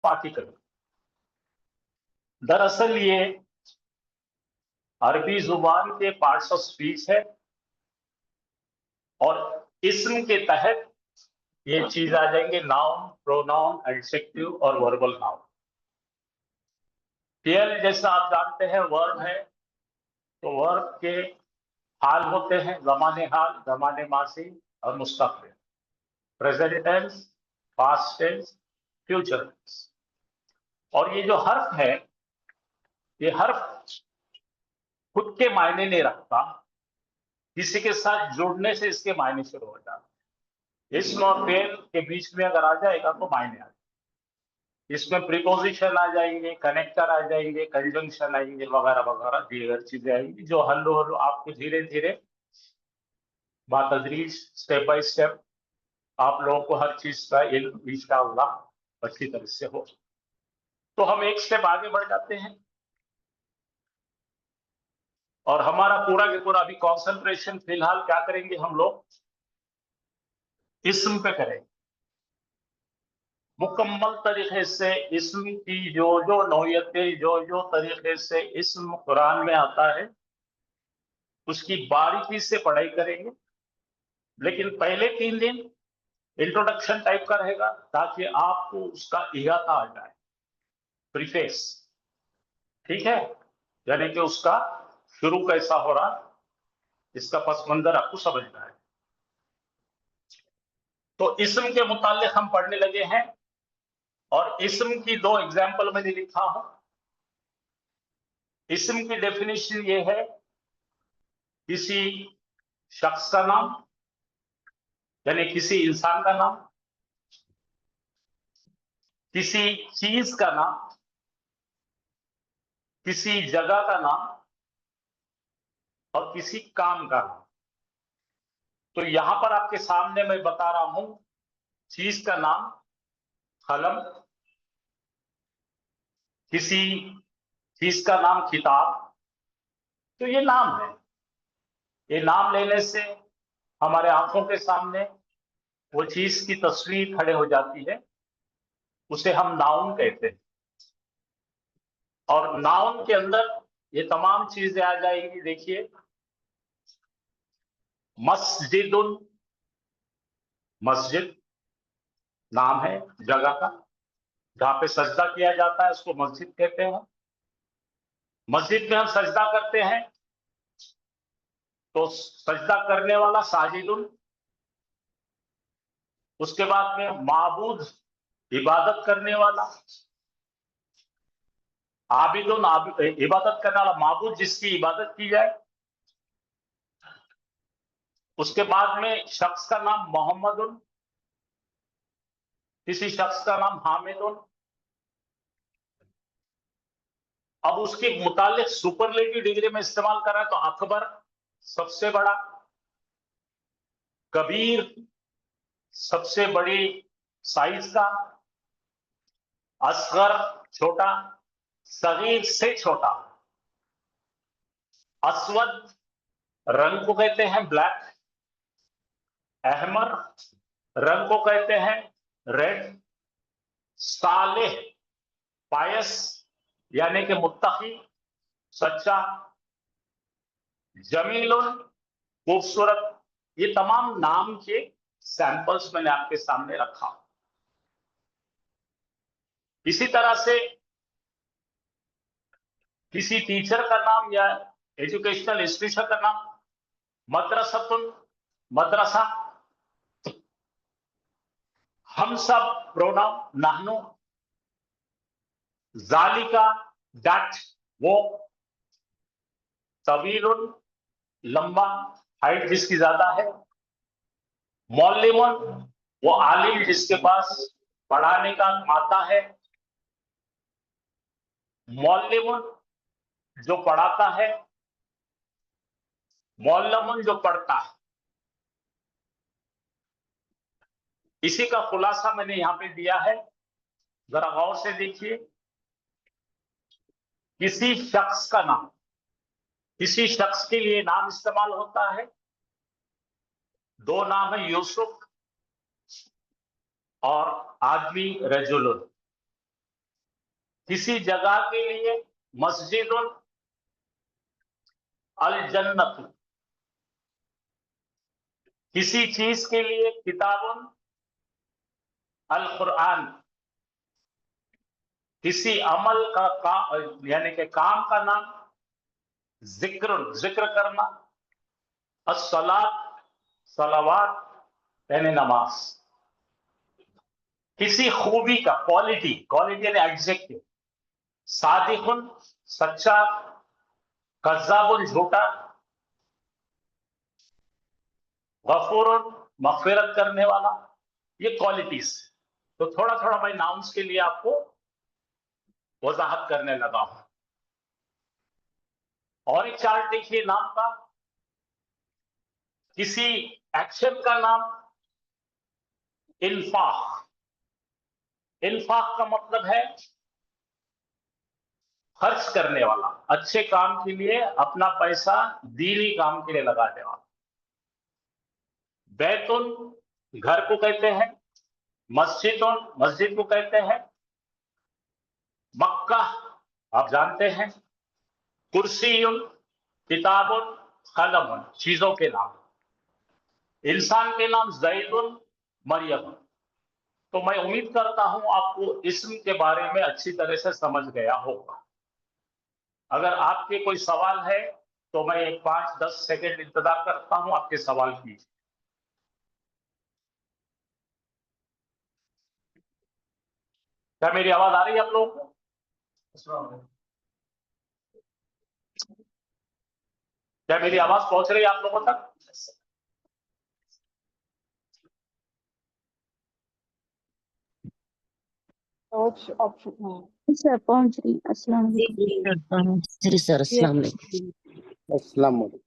Particle. दरअसल ये अरबी जुबान के पार्ट्स ऑफ स्पीच है और इस्म के तहत ये चीज आ जाएंगे नाउन, प्रोनाउन, एडजेक्टिव और वर्बल नाउन। फियल जैसा आप जानते हैं वर्ब है, तो वर्ब के हाल होते हैं ज़माने हाल, ज़माने माजी और मुस्तक़बिल, present tense, past tense, future tense. और ये जो हर्फ है, ये हर्फ खुद के मायने नहीं रखता, किसी के साथ जुड़ने से इसके मायने शुरू हो जाते हैं। इस्म और फेल के बीच में अगर आ जाएगा तो मायने आ जाएगा। इसमें प्रीपोजिशन आ जाएंगे, कनेक्टर आ जाएंगे, कंजंक्शन आएंगे, वगैरह वगैरह दीगर चीजें आएंगी जो हल्लो हल्लो आपको धीरे धीरे बातदरीज स्टेप बाय स्टेप आप लोगों को हर चीज का इल्म इंशाअल्लाह अच्छी तरह से हो। तो हम एक स्टेप आगे बढ़ जाते हैं और हमारा पूरा के पूरा अभी कॉन्सेंट्रेशन फिलहाल क्या करेंगे हम लोग, इस्म पे करेंगे। मुकम्मल तरीके से इस्म की जो जो नौयतें, जो जो तरीके से इस्म कुरान में आता है उसकी बारीकी से पढ़ाई करेंगे। लेकिन पहले 3 दिन इंट्रोडक्शन टाइप का रहेगा ताकि आपको उसका इहाता आ जाए, प्रीफेस, ठीक है, यानी कि उसका शुरू कैसा हो रहा, इसका पस मंजर आपको समझना है। तो इस्म के मुतालिक हम पढ़ने लगे हैं और इस्म की 2 एग्जाम्पल मैंने लिखा हूं। इस्म की डेफिनेशन ये है, किसी शख्स का नाम यानी किसी इंसान का नाम, किसी चीज का नाम, किसी जगह का नाम और किसी काम का नाम। तो यहां पर आपके सामने मैं बता रहा हूं, चीज का नाम कलम, किसी चीज का नाम किताब। तो ये नाम है। ये नाम लेने से हमारे आंखों के सामने वो चीज की तस्वीर खड़े हो जाती है, उसे हम नाउन कहते हैं। और नाउन के अंदर ये तमाम चीजें आ जाएंगी। देखिए, मस्जिदुन, मस्जिद नाम है जगह का, जहां पे सजदा किया जाता है उसको मस्जिद कहते हैं। मस्जिद में हम सजदा करते हैं तो सजदा करने वाला साजिदुन, उसके बाद में माबूद इबादत करने वाला, आबिदुन इबादत करने वाला, माबूद जिसकी इबादत की जाए। उसके बाद में शख्स का नाम मोहम्मदुन, किसी शख्स का नाम हामिदुन। अब उसके मुतालिक सुपरलेटिव डिग्री में इस्तेमाल कर रहा है तो अकबर सबसे बड़ा, कबीर सबसे बड़ी साइज का, असगर छोटा, सगीर से छोटा, असवद रंग को कहते हैं ब्लैक, अहमर रंग को कहते हैं रेड, सालेह पायस यानी कि मुत्तकी सच्चा, जमीलुन खूबसूरत। ये तमाम नाम के सैंपल्स मैंने आपके सामने रखा। इसी तरह से किसी टीचर का नाम या एजुकेशनल इंस्टीट्यूशन का नाम मदरसतुन, मदरसा। हम सब प्रोनाउन नाहनु, जालिका दैट वो, तवीलुन लंबा, हाइट जिसकी ज्यादा है, मौलिमुन वो आलिम जिसके पास पढ़ाने का माता है, मौलिमुन जो पढ़ाता है, मौलमुन जो पढ़ता है। इसी का खुलासा मैंने यहां पे दिया है, जरा गौर से देखिए। किसी शख्स का नाम, किसी शख्स के लिए नाम इस्तेमाल होता है, 2 नाम है यूसुफ और आदमी रजुलुन। किसी जगह के लिए मस्जिदुन अल जन्नत, किसी चीज के लिए किताबुन अल कुरान, किसी अमल का यानी कि काम का नाम जिक्र, जिक्र करना, अस्सलात, सलावात यानी नमाज, किसी खूबी का क्वालिटी, क्वालिटी यानी एडजेक्टिव, सादिकुन सच्चा, कज़्ज़ाबुन झूठा, गफूरुन मगफिरत करने वाला, ये क्वालिटीज। तो थोड़ा थोड़ा मैं नाउन्स के लिए आपको वजाहत करने लगा हूं। और एक चार्ट देखिए नाम का, किसी एक्शन का नाम इन्फाक, इन्फाक का मतलब है खर्च करने वाला, अच्छे काम के लिए अपना पैसा दीनी काम के लिए लगाने वाला। बैतुन घर को कहते हैं, मस्जिदुन मस्जिद को कहते हैं, मक्का आप जानते हैं, कुर्सीयुन किताबुन कलमुन चीजों के नाम, इंसान के नाम जैदुन मरियम। तो मैं उम्मीद करता हूं आपको इस्म के बारे में अच्छी तरह से समझ गया होगा। अगर आपके कोई सवाल है तो मैं एक 5-10 सेकंड इंतजार करता हूं, आपके सवाल कीजिए। क्या मेरी आवाज आ रही है आप लोगों को? क्या मेरी आवाज पहुंच रही है आप लोगों तक? ऑप्शन सर पहुंच रही। अस्सलाम वालेकुम। जी सर अस्सलाम वालेकुम। अस्सलाम वालेकुम।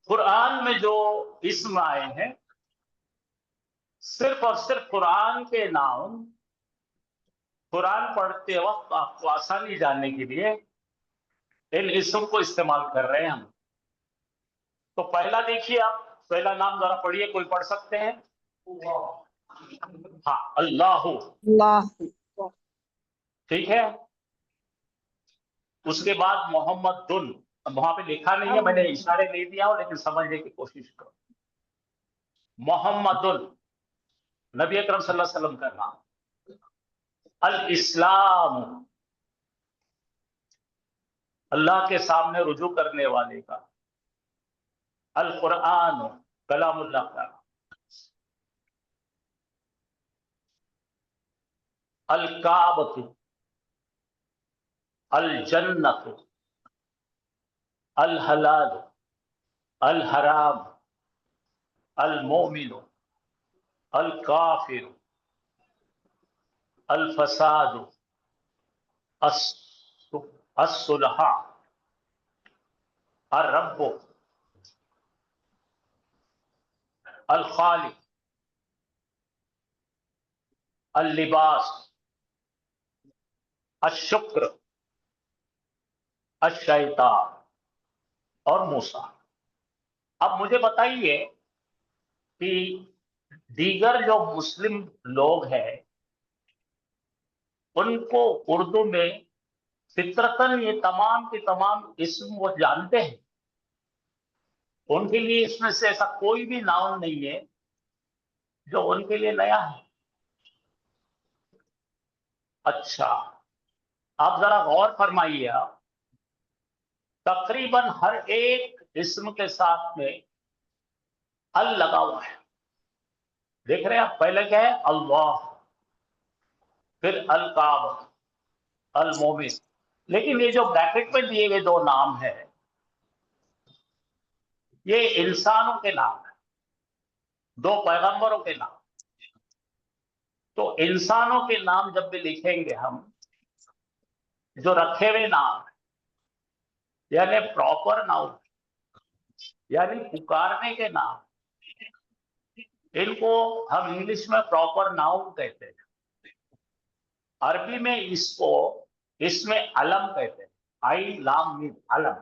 कुरान में जो इस्म आए हैं, सिर्फ और सिर्फ कुरान के नाम, कुरान पढ़ते वक्त आपको आसानी जानने के लिए इन इस्म को इस्तेमाल कर रहे हैं हम। तो पहला देखिए आप, पहला नाम जरा पढ़िए, कोई पढ़ सकते हैं? हाँ, अल्लाह। ठीक है। उसके बाद मोहम्मदुन, वहां पे लिखा नहीं है, मैंने इशारे ले दिया हूं, लेकिन समझने की कोशिश करो। मोहम्मदुन नबी अकरम सल्लल्लाहु अलैहि वसल्लम का नाम। अल इस्लाम अल्लाह के सामने रुजू करने वाले का। अल कुरान कलामुल्लाह का। अल काबतु, अल जन्नतु, अल हलाल, अल हराम, अल मोमिनु, अल काफिर, अल फसाद, अस्सुलहा, अल रब्बु, अल खालिक, अल लिबास, अश-शुक्र, अश-शैतान और मूसा। अब मुझे बताइए कि दीगर जो मुस्लिम लोग हैं उनको उर्दू में फितरतन ये तमाम के तमाम इस्म वो जानते हैं, उनके लिए इसमें से ऐसा कोई भी नाउन नहीं है जो उनके लिए नया है। अच्छा, आप जरा गौर फरमाइए, आप तकरीबन हर एक इस्म के साथ में अल लगा हुआ है। देख रहे हैं आप, पहले क्या है? अल्लाह, फिर अल काब, अल मोमिन। लेकिन ये जो ब्रैकेट में दिए गए दो नाम है, ये इंसानों के नाम है, दो पैगंबरों के नाम। तो इंसानों के नाम जब भी लिखेंगे हम, जो रखे हुए नाम यानी प्रॉपर नाउन, यानी पुकारने के नाम, इनको हम इंग्लिश में प्रॉपर नाउन कहते हैं। अरबी में इसको, इसमें अलम कहते हैं। आई लाम मीम, अलम,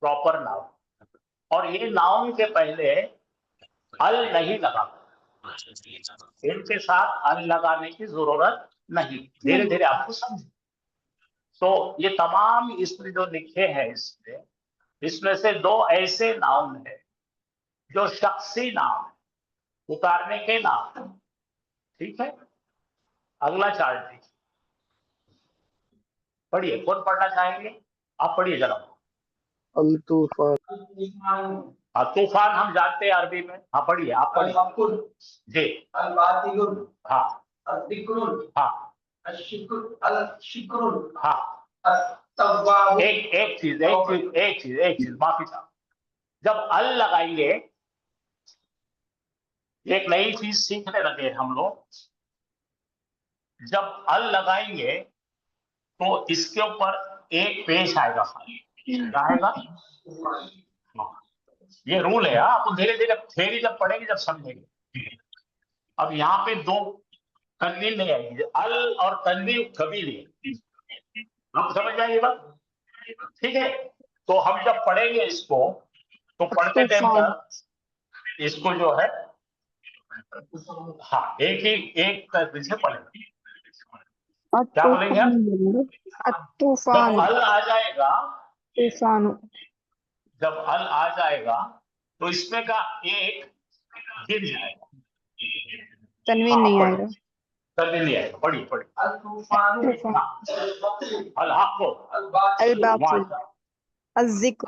प्रॉपर नाउन। और ये नाउन के पहले अल नहीं लगा, इनके साथ अल लगाने की जरूरत नहीं, धीरे धीरे आपको समझे। तो ये तमाम इसमें जो लिखे हैं इसमें से दो ऐसे नाउन है जो शख्सी नाम है, पुकारने के नाम है। ठीक है, अगला चार्ट देखिए, पढ़िए, कौन पढ़ना चाहेंगे? आप पढ़िए जरा। अल तूफान, तूफान हम जानते हैं अरबी में। हाँ पढ़िए, आप पढ़िए जी। हाँ हाँ हाँ, एक चीज माफी चाहता, जब अल लगाएंगे, एक नई चीज सीखने लगे हम लोग, जब अल लगाएंगे तो इसके ऊपर एक पेश आएगा, क्या आएगा? ये रूल है, आप धीरे धीरे थ्योरी जब पढ़ेंगे जब समझेंगे। अब यहाँ पे दो तनवीन नहीं आएगी, अल और तनवीन कभी नहीं, आप समझ जाएंगे बात? ठीक है, तो हम जब पढ़ेंगे इसको तो पढ़ते टाइम पर इसको जो है, हाँ एक तरह से पढ़ेंगे। क्या बोलेंगे हम? तूफान, जब अल आ जाएगा, तूफान, जब अल आ जाएगा तो इसमें का एक गिर जाएगा, तनवीन नहीं आएगा। तनवीन नहीं आएगा। पढ़िए पढ़िए, अल हक़, अल बातिल, अल जिक्र,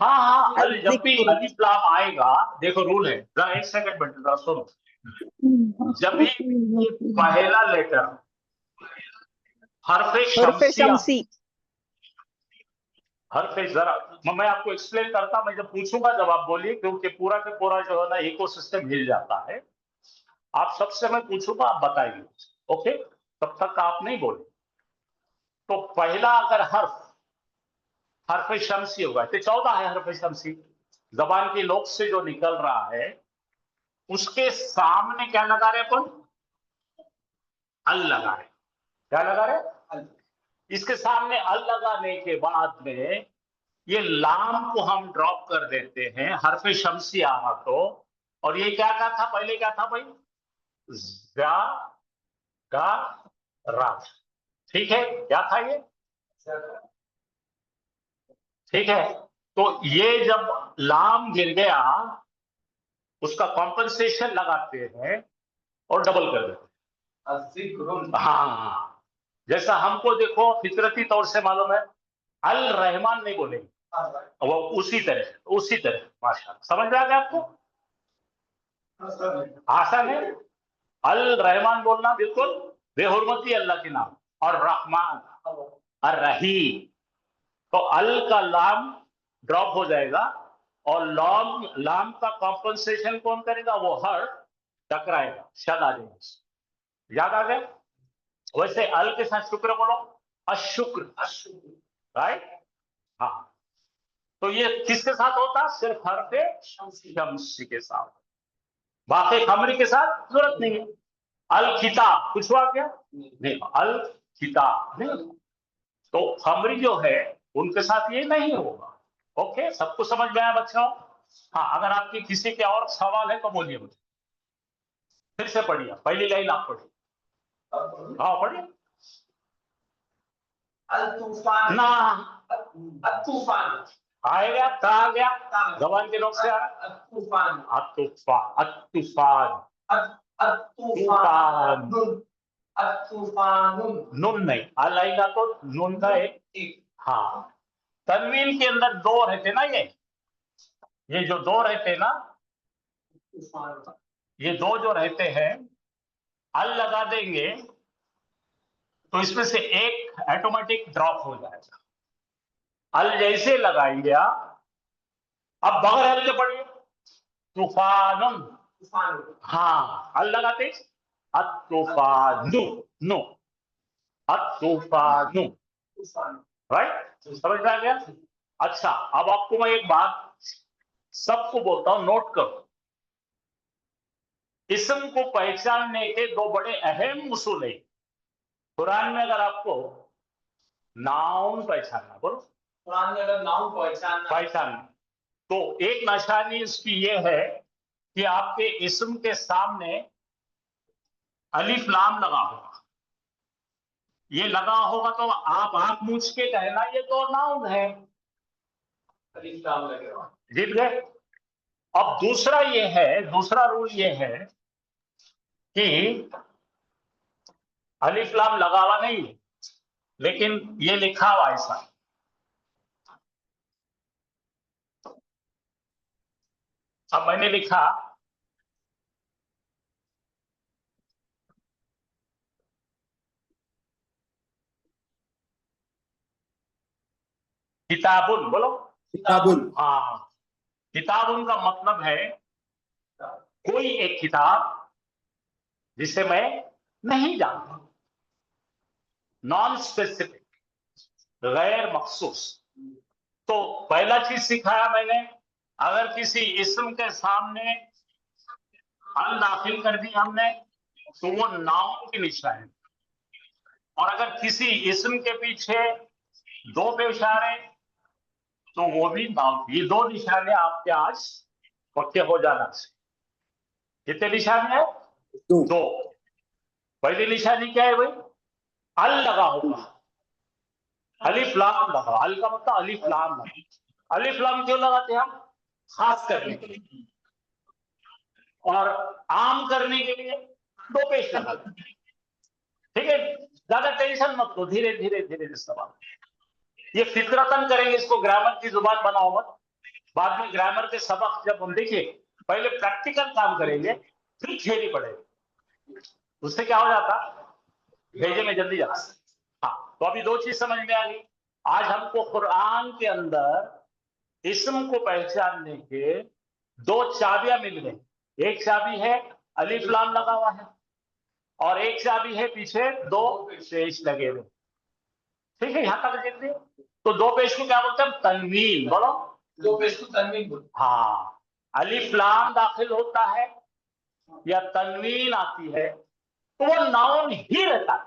हाँ हाँ, अल जब भी अलिफ लाम आएगा, देखो रूल है, जरा एक सेकंड बेटे जरा सुनो, जब भी पहला लेटर हरफे शमसी, हरफे, जरा मैं आपको एक्सप्लेन करता, मैं जब पूछूंगा जब आप बोलिए, क्योंकि पूरा के पूरा जो है ना इकोसिस्टम हिल जाता है। आप सबसे मैं पूछूंगा, आप बताइए, ओके? तब तक आप नहीं बोले। तो पहला अगर हरफे शमसी होगा, तो 14 है हरफे शमसी, जबान की नोक से जो निकल रहा है उसके सामने क्या लगा रहे अपन? अल लगा रहे। क्या लगा रहे? इसके सामने अल लगाने के बाद में ये लाम को हम ड्रॉप कर देते हैं, हरफे शमसी आ रहा तो, और ये क्या था पहले, क्या था भाई? जा का रा। ठीक है, क्या था ये? ठीक है, तो ये जब लाम गिर गया उसका कॉम्पनसेशन लगाते हैं और डबल कर देते हैं। हाँ, जैसा हमको देखो फितरती तौर से मालूम है, अल रहमान नहीं बोलेंगे, वो उसी तरह माशाअल्लाह, समझ में आ गया आपको? आसान है, अल रहमान बोलना बिल्कुल बेहुरमती अल्लाह के नाम, और रहमान और रहीम, तो अल का लाम ड्रॉप हो जाएगा, और लाम का कॉम्पनसेशन कौन करेगा? वो हर टकराएगा, शद आ जाएगा, याद आ गया? वैसे अल के साथ शुक्र बोलो, अशुक्र, राइट? हाँ, तो ये किसके साथ होता? सिर्फ हरफे शम्सी के साथ, बाकी खमरी के साथ जरूरत नहीं है। अल किताब कुछ हुआ क्या? नहीं, अल किताब नहीं, तो खमरी जो है उनके साथ ये नहीं होगा। ओके, सबको समझ में आया बच्चों? हाँ, अगर आपकी किसी के और सवाल है तो बोलिए मुझे। फिर से पढ़िए, पहली लाइन आप पढ़िए। हाँ पढ़िए। ना, आएगा, कहा आ गया, जबान के लोग से आ रहा, तूफान, नून नहीं, अल आएगा तो नून का एक। हाँ, तनवीन के अंदर दो रहते ना, ये जो दो रहते ना, ये दो जो रहते हैं, अल लगा देंगे तो इसमें से एक ऑटोमेटिक ड्रॉप हो जाएगा। अल जैसे लगाएंगे आप, अब बगैर अल के पढ़िए, तूफानुन, हाँ, अल लगाते अतूफानु, नो, अतूफानु, राइट? समझ में आ गया? अच्छा, अब आपको मैं एक बात सबको बोलता हूं, नोट करो, इस्म को पहचानने के दो बड़े अहम उसूल है कुरान में। अगर आपको नाउन पहचानना, बोलो कुरान में अगर नाउन पहचान, तो एक निशानी इसकी ये है कि आपके इस्म के सामने अलिफ लाम लगा होगा। ये लगा होगा तो आप आंख मूछ के कहना ये तो नाउन है, अलिफ लाम लगेगा, जीत गए। अब दूसरा ये है, दूसरा रूल ये है कि अलिफ लाम लगा हुआ नहीं है, लेकिन ये लिखा हुआ ऐसा। अब मैंने लिखा किताबुन, बोलो किताबुन। हाँ, किताबुन का मतलब है कोई एक किताब जिसे मैं नहीं जानता, नॉन स्पेसिफिक, गैर मखसूस। तो पहला चीज सिखाया मैंने, अगर किसी इस्म के सामने अल दाखिल कर दी हमने तो वो नाउन की निशानी, और अगर किसी इस्म के पीछे दो पेश आ रहे तो वो भी नाउन। ये दो निशाने आपके आज पक्के हो जाना चाहिए। कितने निशाने हैं? दो। पहली निशानी क्या है भाई? अल लगा होगा, अलिफ लाम लगा। अल का मतलब अलिफ लाम लगा। अलिफ लाम क्यों लगाते हैं हम? खास करने के लिए, और आम करने के लिए दो पेश लगाते हैं। ठीक है, ज्यादा टेंशन मत लो, धीरे धीरे धीरे इस्तेमाल। ये फितरतन करेंगे इसको, ग्रामर की जुबान बनाओ मत। बाद में ग्रामर के सबक जब हम देखिए, पहले प्रैक्टिकल काम करेंगे फिर थियरी पढ़ेंगे, उससे क्या हो जाता भेजे में जल्दी जाता। हाँ, तो अभी दो चीज समझ में आ गई। आज हमको कुरान के अंदर इस्म को पहचानने के दो चाबियां मिल गई। एक चाबी है अलिफ लाम लगा हुआ है, और एक चाबी है पीछे दो पेश लगे हुए। ठीक है, यहां तक देख लिया। तो दो पेश को क्या बोलते हैं? तनवीन। बोलो, दो पेश को तनवीन बोलते। हाँ, अलिफ लाम दाखिल होता है या तनवीन आती है तो वो नाउन ही रहता है,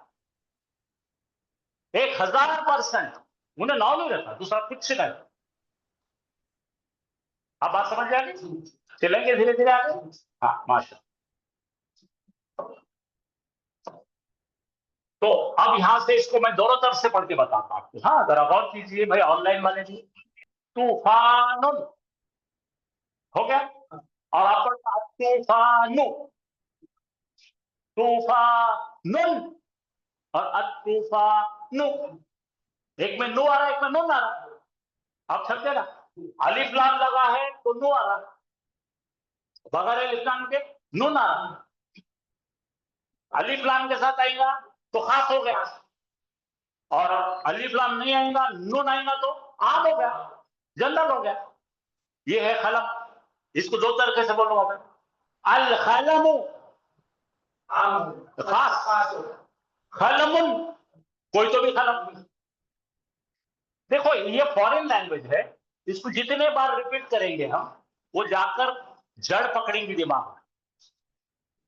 1000%। उन्हें नाउन ही रहता, दूसरा कुछ नहीं। आप बात समझ जाएंगे, चलेंगे धीरे धीरे आगे। हाँ, माशा। तो अब यहां से इसको मैं दोनों तरफ से पढ़ के बताता हूं आपको। हाँ, जरा गौर कीजिए भाई, ऑनलाइन वाले भी। तूफानुन हो गया, और आप तूफानु, तूफानुन और अतूफानु। एक में नु आ रहा है, एक में नून आ रहा है। आप समझे ना? अलिफ लाम लगा है तो नु आ रहा है, बगैर अलिफ लाम के नून आ रहा है। अलिफ लाम के साथ आएगा तो खास हो गया, और अलिफ लाम नहीं आएगा, नून आएगा तो आम हो गया, जनरल हो गया। ये है खलम। इसको दो तरीके से बोलूंगा मैं। अल खलमु खास, खलमुन कोई तो भी खलम। देखो, ये फॉरेन लैंग्वेज है, इसको जितने बार रिपीट करेंगे हम, वो जाकर जड़ पकड़ेंगे दिमाग में।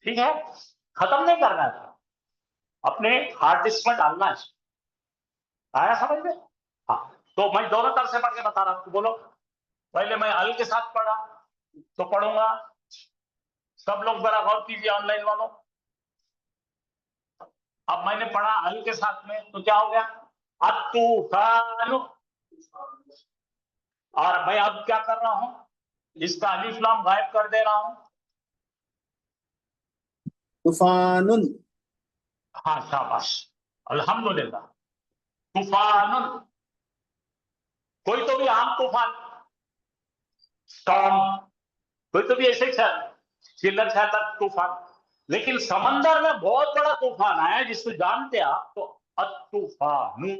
ठीक है, खत्म नहीं करना है, अपने हार्ड डिस्क में डालना है। आया समझ में? हाँ, तो मैं दोनों तरफ से पढ़ के बता रहा हूं। बोलो, पहले मैं अल के साथ पढ़ा तो पढ़ूंगा, सब लोग जरा गौर कीजिए ऑनलाइन वालों। अब मैंने पढ़ा अल के साथ में तो क्या हो गया? अतूफानु। और मैं अब क्या कर रहा हूं? इसका अलिफ लाम गायब कर दे रहा हूं। तूफानुन। हाँ, शाबाश, अल्हम्दुलिल्लाह। तूफानुन, कोई तो भी आम तूफान, स्टॉर्म, कोई तो भी ऐसे चिल्लर छाता तूफान। लेकिन समंदर में बहुत बड़ा तूफान आया जिसको जानते आप, तो अतूफानु।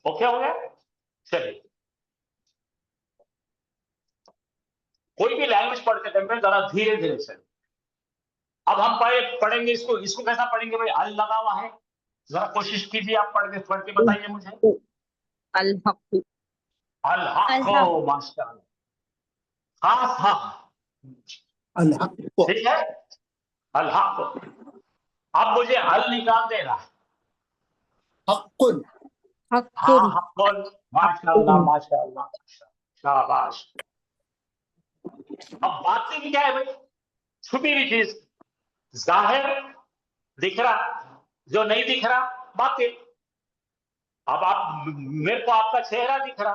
ओके हो गया? चलिए, कोई भी लैंग्वेज पढ़ते टाइम जरा धीरे धीरे से। अब हम पढ़ेंगे इसको। इसको कैसा पढ़ेंगे भाई? अल लगा हुआ है, जरा कोशिश कीजिए, आप पढ़ के बताइए मुझे। अल हक। अल हक, माशाअल्लाह, खास हक। अल हक। ठीक है, अल हक। अब मुझे अल निकाल देना। हक्कुन। हाँ हक्कुन, माशाअल्लाह माशाअल्लाह, शाबाश। अब बातिल क्या है भाई? छुपी हुई चीज। जाहिर दिख रहा, जो नहीं दिख रहा बातिल। अब आप, मेरे को आपका चेहरा दिख रहा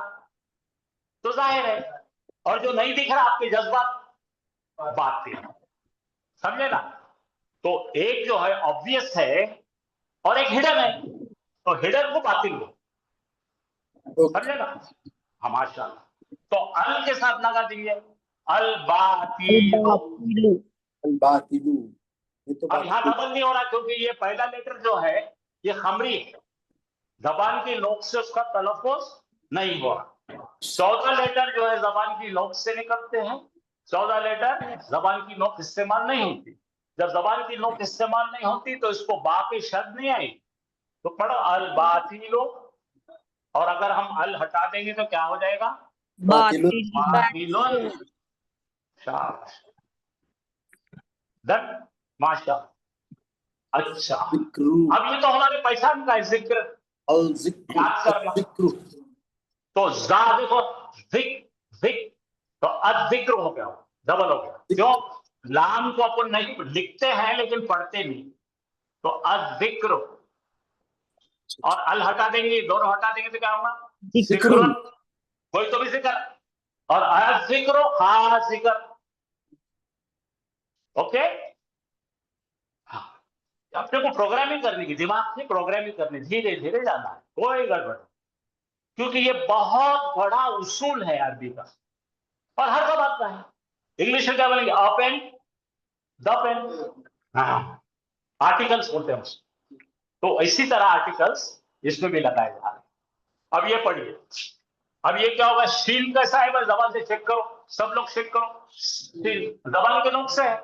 तो जाहिर है, और जो नहीं दिख रहा आपके जज्बात बातिल। समझे ना? तो एक जो है ऑब्वियस है और एक हिडन है, तो हिडन को बातिल हो। ओके समझे ना? हाँ माशाअल्लाह। तो अल के साथ लगा दीजिए, अल बातिल। बातिलू, ये तो अब यहाँ बातिल। डबल नहीं हो रहा क्योंकि ये पहला लेटर जो है ये खमरी है, जबान की नोक से उसका तलफ़ुज़ नहीं हो रहा। 14 लेटर जो है जबान की नोक से निकलते हैं, 14 लेटर जबान की नोक इस्तेमाल नहीं होती। जब जबान की नोक इस्तेमाल नहीं होती तो इसको बा के शब्द नहीं आई, तो पढ़ो अल बातिलो, और अगर हम अल हटा देंगे तो क्या हो जाएगा? बातिलू, बातिलुन। शाबाश, डन, माशाअल्लाह। अच्छा, जिक्रू, अब ये तो हमारे पहचान का है, जिक्र अल जिक्रू, याद करना। जिक्रू, तो जा देखो, जिक जिक, तो अजिक्र हो गया, डबल हो गया। क्यों? लाम को अपन नहीं लिखते हैं लेकिन पढ़ते नहीं, तो अजिक्र। और अल हटा देंगे, दोनों हटा देंगे तो क्या होगा? जिक्रुन, जिक्रुन। कोई तो भी जिक्र, और अजिक्र हा जिक्र। ओके, हाँ। अपने को प्रोग्रामिंग करने की, दिमाग से प्रोग्रामिंग करनी, धीरे धीरे जाना है, कोई गड़बड़, क्योंकि ये बहुत बड़ा उसूल है अरबी का, और हर का बात का है। इंग्लिश में क्या बोलेंगे? अ पेन, द पेन, हाँ, आर्टिकल्स बोलते हैं उसको। तो इसी तरह आर्टिकल्स इसमें भी लगाए जा रहे हैं। अब ये पढ़िए, अब ये क्या होगा? शीन कैसा है? बस जबान से चेक करो, सब लोग चेक करो। शीन जबान के नोक से है,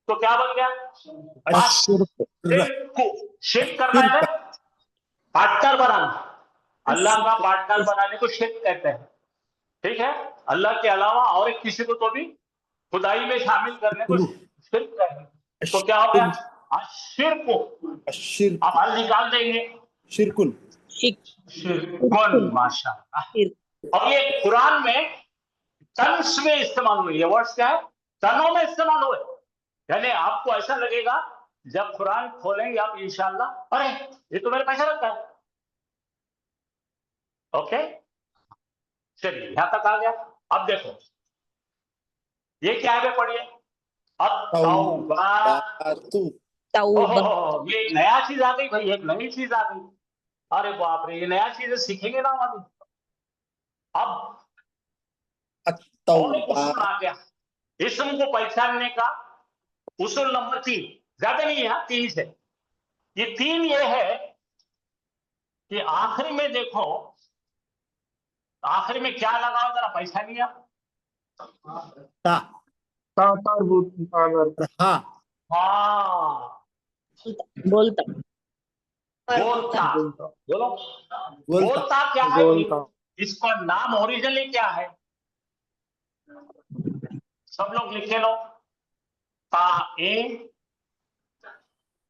तो क्या बन गया? अश्शिर्क, शिर्क को शिर्क करना है ना, पार्टनर बनाना। अल्लाह का पार्टनर बनाने को शिर्क कहते हैं। ठीक है? अल्लाह के अलावा और एक किसी को तो भी खुदाई में शामिल करने को शिर्क कहते हैं। तो क्या हो गया? शिर्क। अश्शिर्क, अब हल निकाल देंगे, शिरकुन, शिर्कुन, माशाअल्लाह। अब ये कुरान में तन्स में इस्तेमाल हुए, ये वर्ड्स क्या है? तनों में इस्तेमाल हुए। यानी आपको ऐसा लगेगा जब कुरान खोलेंगे आप इंशाअल्लाह, अरे ये तो मेरे पैसा रखता है। ओके, चलिए यहां तक आ गया। अब देखो ये क्या है, पढ़िए। अब तौबा। तौबातु, ओहो, ये एक नया चीज आ गई भाई, एक नई चीज आ गई। अरे बाप रे, ये नया चीजें सीखेंगे ना हम अभी। अब और एक अत्तौबा, उसूल आ गया इस्म को पहचानने का। उसूल नंबर 3, ज्यादा नहीं है, 3 से। ये 3 ये है कि आखिरी में देखो, आखिरी में क्या लगाओ जरा पहचानिए आप। ता, रहा, हाँ, बोलता बोलता। बोलो, बोलता, बोलता क्या है? इसका नाम ओरिजिनली क्या है? सब लोग लिखे लो। ताए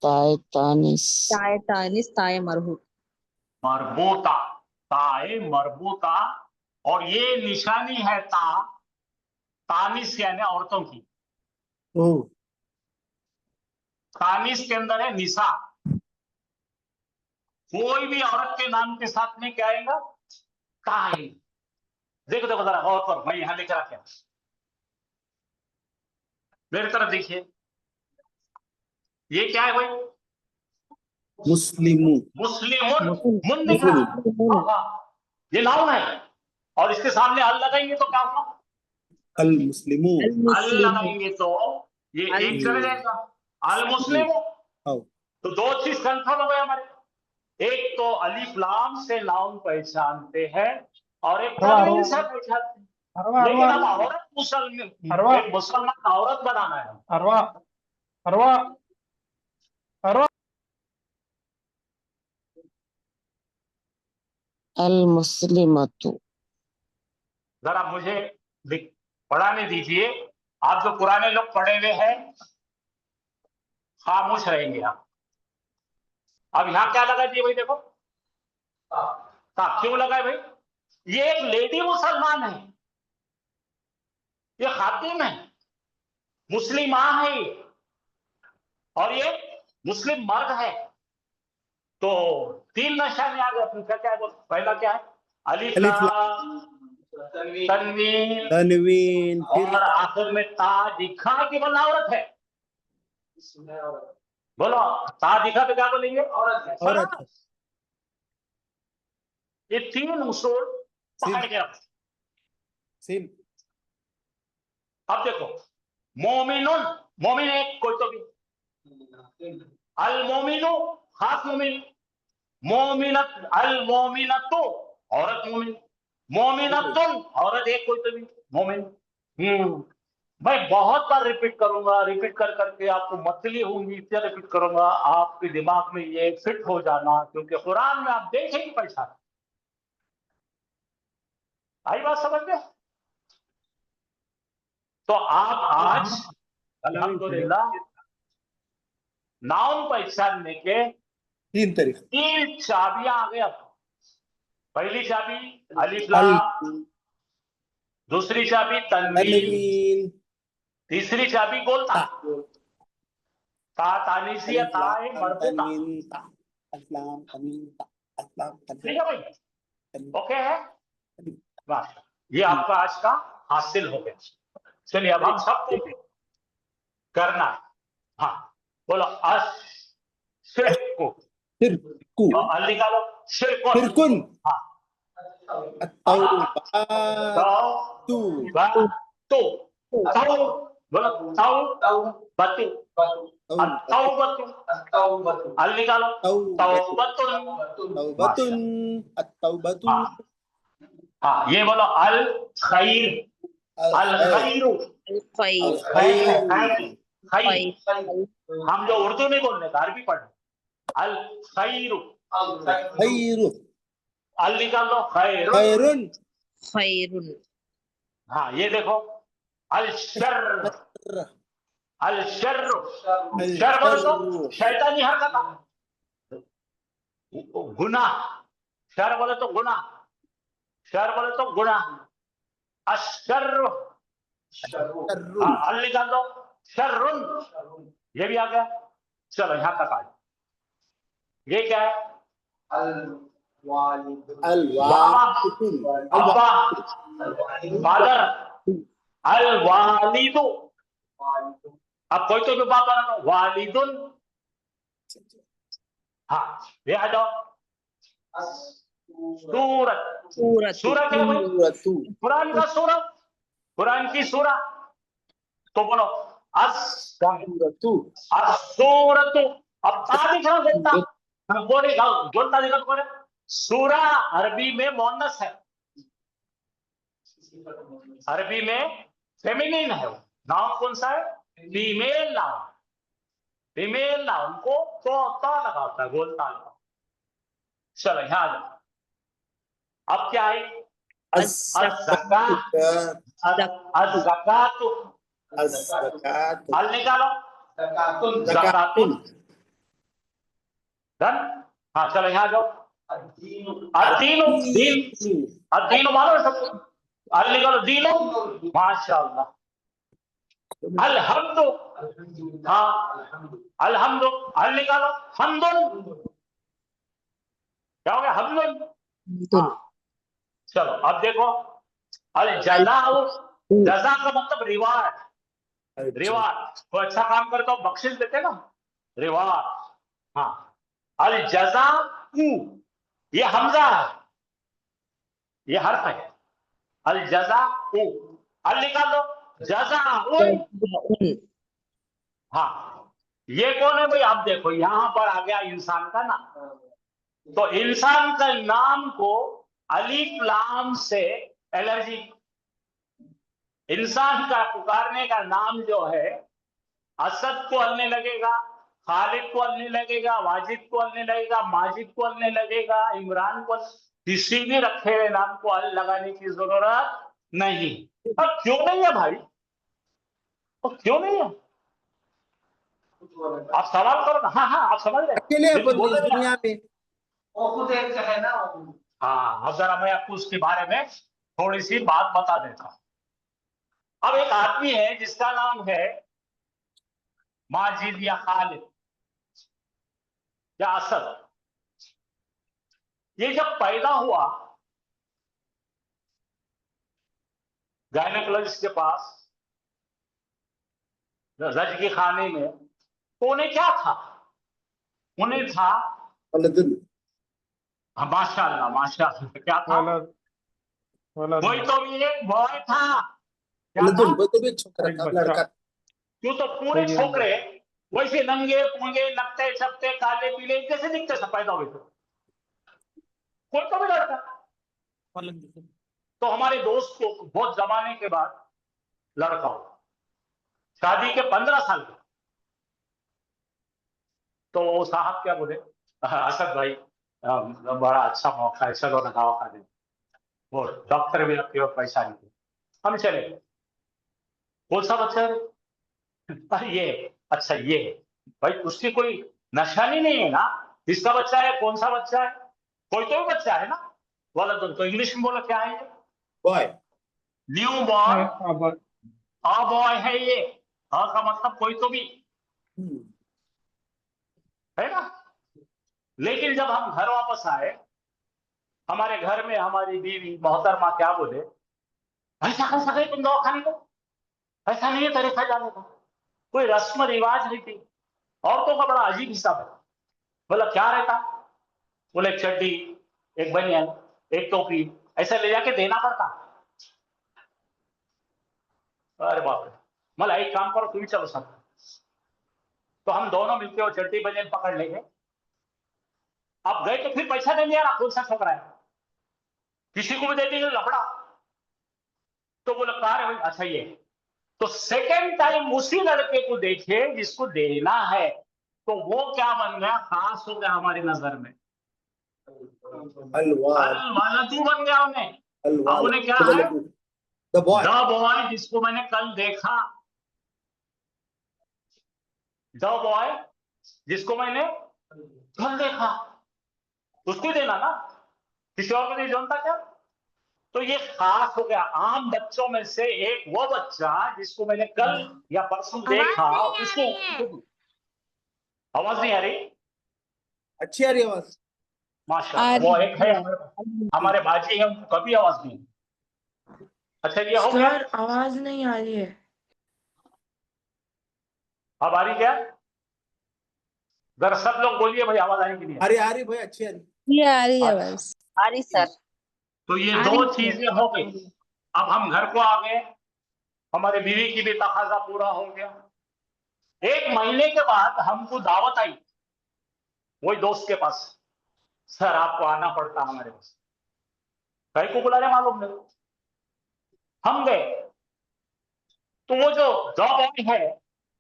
ताए तानिस ताए मरबूत। मरबूता, ताए मरबूता। और ये निशानी है तानिस यानी औरतों की। ओ, तानिस के अंदर है निसा। कोई भी औरत के नाम के साथ में क्या आएगा? ताए। देखो देखो जरा गौर पर, मैं यहां लिख रखा, मेरी तरफ देखिए। ये क्या है भाई? मुस्लिमु, मुस्लिमुन, मुन दिख रहा है। हाँ, ये नाउन है, और इसके सामने अल लगाएंगे तो क्या होगा? अल मुस्लिमू, अल लगाएंगे तो ये एक चले जाएगा, अल मुस्लिम। आओ, तो 2 चीज कंफर्म हो गए हमारे। एक तो अलिफ लाम से नाउन पहचानते हैं, और एक तनवीन से पहचानते हैं। लेकिन अब औरत मुसलमान, एक मुसलमान औरत बनाना है। अल मुस्लिमतु। जरा मुझे पढ़ाने दीजिए। आप जो पुराने लोग पढ़े हुए हैं खामोश रहेंगे आप। अब यहां क्या लगा दिए भाई? देखो क्यों लगाए भाई? ये एक लेडी मुसलमान है, ये खातिन है, मुस्लिम मां है ये, और ये मुस्लिम मर्द है। तो 3 निशाने आ गए अपने। क्या क्या है? पहला क्या है? अलिफ अलिफ लाम तनवीन, तनवीन, फिर और आखिर में ता दिखा की बोलना औरत है। बोलो, ता दिखा पे क्या बोलेंगे? औरत है। ये 3 उसूल पकड़ के रखो। सिन, अब देखो, मोमिनुन, मोमिन एक कोई तो भी, अल मोमिनु खास मोमिन, मोमिनत, अल मोमिनतु औरत मोमिन, मोमिनतुन औरत एक कोई तो भी मोमिन। मैं बहुत बार रिपीट करूंगा, रिपीट कर करके आपको मतली होंगी, इतना रिपीट करूंगा आपके दिमाग में ये फिट हो जाना, क्योंकि कुरान में आप देखेंगे पहचान। आई बात समझ में? तो आप आज अल्हम्दुलिल्लाह नाउन पहचानने के 3 तरीके। 3 चाबियां आ गए आपको। पहली चाबी अलिफ अल लाम, दूसरी चाबी तनवीन, तनवीन, तीसरी चाबी गोलता। ता, ता तानीसी या अलिफ ता है लाम मर्दे ता। तनवीन ता, अलिफ लाम तनवीन ता, अलिफ लाम ठीक तनवीन है भाई? तनवीन। ओके है? बस ये आपका आज का हासिल हो गया। चलिए अब हम सबको करना है। हाँ बोलो, अशिरकु, शिरकु, अल निकालो, शिरकुन। शिरकुन, हाँ, अत्तौबातु, तौबतु, तौ बोलो, तौबतु, अत्तौबतु, अल निकालो, तौबतुन। तौबतुन, अत्तौबतु, हाँ ये बोलो, अल खैर, अल खैरु, खैर खैर, खैर। खैर हम जो उर्दू नहीं बोलने का, अरबी पढ़ने। अल खैरु, खैरु, अल निकाल लो, खैरुन। खैरुन, खैरुन हाँ ये देखो, अल शर्र, अल शर्र, शर बोले तो शैतानी हरकत, गुनाह। शर बोले तो गुनाह, शर बोले तो गुनाह। अशर्र, अल निकाल दो, शर्रुन, ये भी आ गया। चलो यहां तक आ जाओ। ये क्या है? अल-वालिदुन, अब्बा, फादर, अल वालिदु। अब कोई तो भी बाप बना दो, वालिदुन। हाँ ये आ जाओ, सूरत, सूरत सूरत है भाई, सूरतु, कुरान का सूरत, कुरान की सूरा। तो बोलो सूरतु, सूरतु। अब ता दिख रहा बोलता, बोले बोलता दिखा बोले। सूरा अरबी में मोनस है, अरबी में फेमिनिन है। नाउन कौन सा है? फीमेल नाउन, फीमेल नाउन को तो लगाता है, बोलता लगा। चलो यहां आ जाओ। अब क्या है? अज़्ज़कातु, अज़्ज़कातु, अज़्ज़कातु, अल निकालो, ज़कातुन। डन? हाँ चलो यहां जाओ। अदीनु, दीन, अदीनु मालूम है सबको? अल निकालो, दीनो, माशाअल्लाह। अलहम्दु, हाँ अलहम्दु, अल निकालो, हमदुन। क्या हो गया? हमदुन। हाँ चलो अब देखो, अल जज़ाउ, जज़ा का मतलब रिवार्ड, रिवार्ड। कोई अच्छा काम करता हो बख्शिश देते ना, रिवार्ड। हाँ अल जज़ाउ, ये हमजा है, ये हर्फ है। अल जज़ाउ, अल निकाल दो, जज़ाउन। हाँ ये कौन है भाई? आप देखो यहां पर आ गया इंसान का नाम। तो इंसान का नाम को अलिफ लाम से एलर्जी, इंसान का पुकारने का नाम जो है, असद को अलने लगेगा, खालिद को अलने लगेगा, वाजिद को अलने लगेगा, माजिद को अलने लगेगा, इमरान को, किसी भी रखे हुए नाम को अल लगाने की जरूरत नहीं। अब क्यों नहीं है भाई? तो क्यों नहीं है? आप सवाल करो ना। हाँ हाँ आप समझ रहे अकेले हैं, अपन बोले इस ना। दुनिया में वो खुद एक है ना, हाँ, अब जरा मैं आपको उसके बारे में थोड़ी सी बात बता देता हूँ। अब एक आदमी है जिसका नाम है माजिद या खालिद या असद। ये जब पैदा हुआ गायनेकोलॉजिस्ट के पास रजकी खाने में, तो उन्हें क्या था? उन्हें था वलदुन माशाअल्लाह माशाअल्लाह, क्या था? वलद वलद कोई तो भी एक बॉय था। क्या था? वलदुन वो तो भी एक छोकरा एक था, बच्चा। लड़का। क्यों? तो पूरे सही है। छोकरे वैसे नंगे पुंगे नकते छपते काले पीले जैसे दिखते सब पैदा हुए थे। कोई तो भी लड़का। तो हमारे दोस्त को बहुत जमाने के बाद लड़का हुआ, शादी के 15 साल के। तो वो साहब क्या बोले, असद भाई बड़ा अच्छा मौका है, चलो ना दवा खा दे। वो डॉक्टर भी आपके और पैसा नहीं थे। हम चले। कौन सा बच्चा है? अरे ये, अच्छा ये है। भाई उसकी कोई निशानी नहीं है ना, किसका बच्चा है, कौन सा बच्चा है? कोई तो भी बच्चा है ना। वाला तो इंग्लिश में बोला क्या है ये? बॉय। न्यू बॉर्न अब अ बॉय है ये। अ का मतलब कोई तो भी है ना। लेकिन जब हम घर वापस आए, हमारे घर में हमारी बीवी मोहतरमा क्या बोले, ऐसा कैसा गए तुम दवा खाने को? ऐसा नहीं है तरीका जाने का, कोई रस्म रिवाज नहीं थी। औरतों का बड़ा अजीब हिसाब है। बोला क्या रहता? बोले एक चड्डी, एक बनियान, एक टोपी, ऐसा ले जाके देना पड़ता। अरे बाप रे। मला एक काम करो, तुम चलो सब। तो हम दोनों मिलके वो चड्डी बनियान पकड़ लेंगे। अब गए तो फिर पैसा नहीं लिया ना, कौन सा छोकरा है, किसी को भी दे देंगे लफड़ा। तो बोला कार है, अच्छा ये। तो सेकेंड टाइम उसी लड़के को देखे जिसको देना है, तो वो क्या बन गया, खास हो गया हमारी नजर में। अलवाल अलवालदू बन गया उन्हें। अब अलवाल उन्हें क्या है? The boy. द बॉय जिसको मैंने कल देखा, द बॉय जिसको मैंने कल देखा, उसको देना ना, किसी और को नहीं जानता क्या? तो ये खास हो गया। आम बच्चों में से एक वो बच्चा जिसको मैंने कल या परसों देखा, उसको आवाज नहीं आ रही? अच्छी आ रही आवाज। माशाल्लाह, वो एक है हमारे बाजी है, उनको कभी आवाज नहीं। अच्छा ये हो गया। सर आवाज नहीं आ रही है। अब आ रही क्या? जरा सब लोग बोलिए भाई, आवाज आएगी नहीं? आ रही भाई, अच्छी आ रही। ये आ रही है अच्छा। बस। अरे सर तो ये आ दो रही है। चीजें हो गई। अब हम घर को आ गए, हमारे बीवी की भी तकाजा पूरा हो गया। एक महीने के बाद हमको दावत आई वही दोस्त के पास, सर आपको आना पड़ता हमारे पास। कहीं को बुला रहे मालूम नहीं। हम गए तो वो जो जॉब है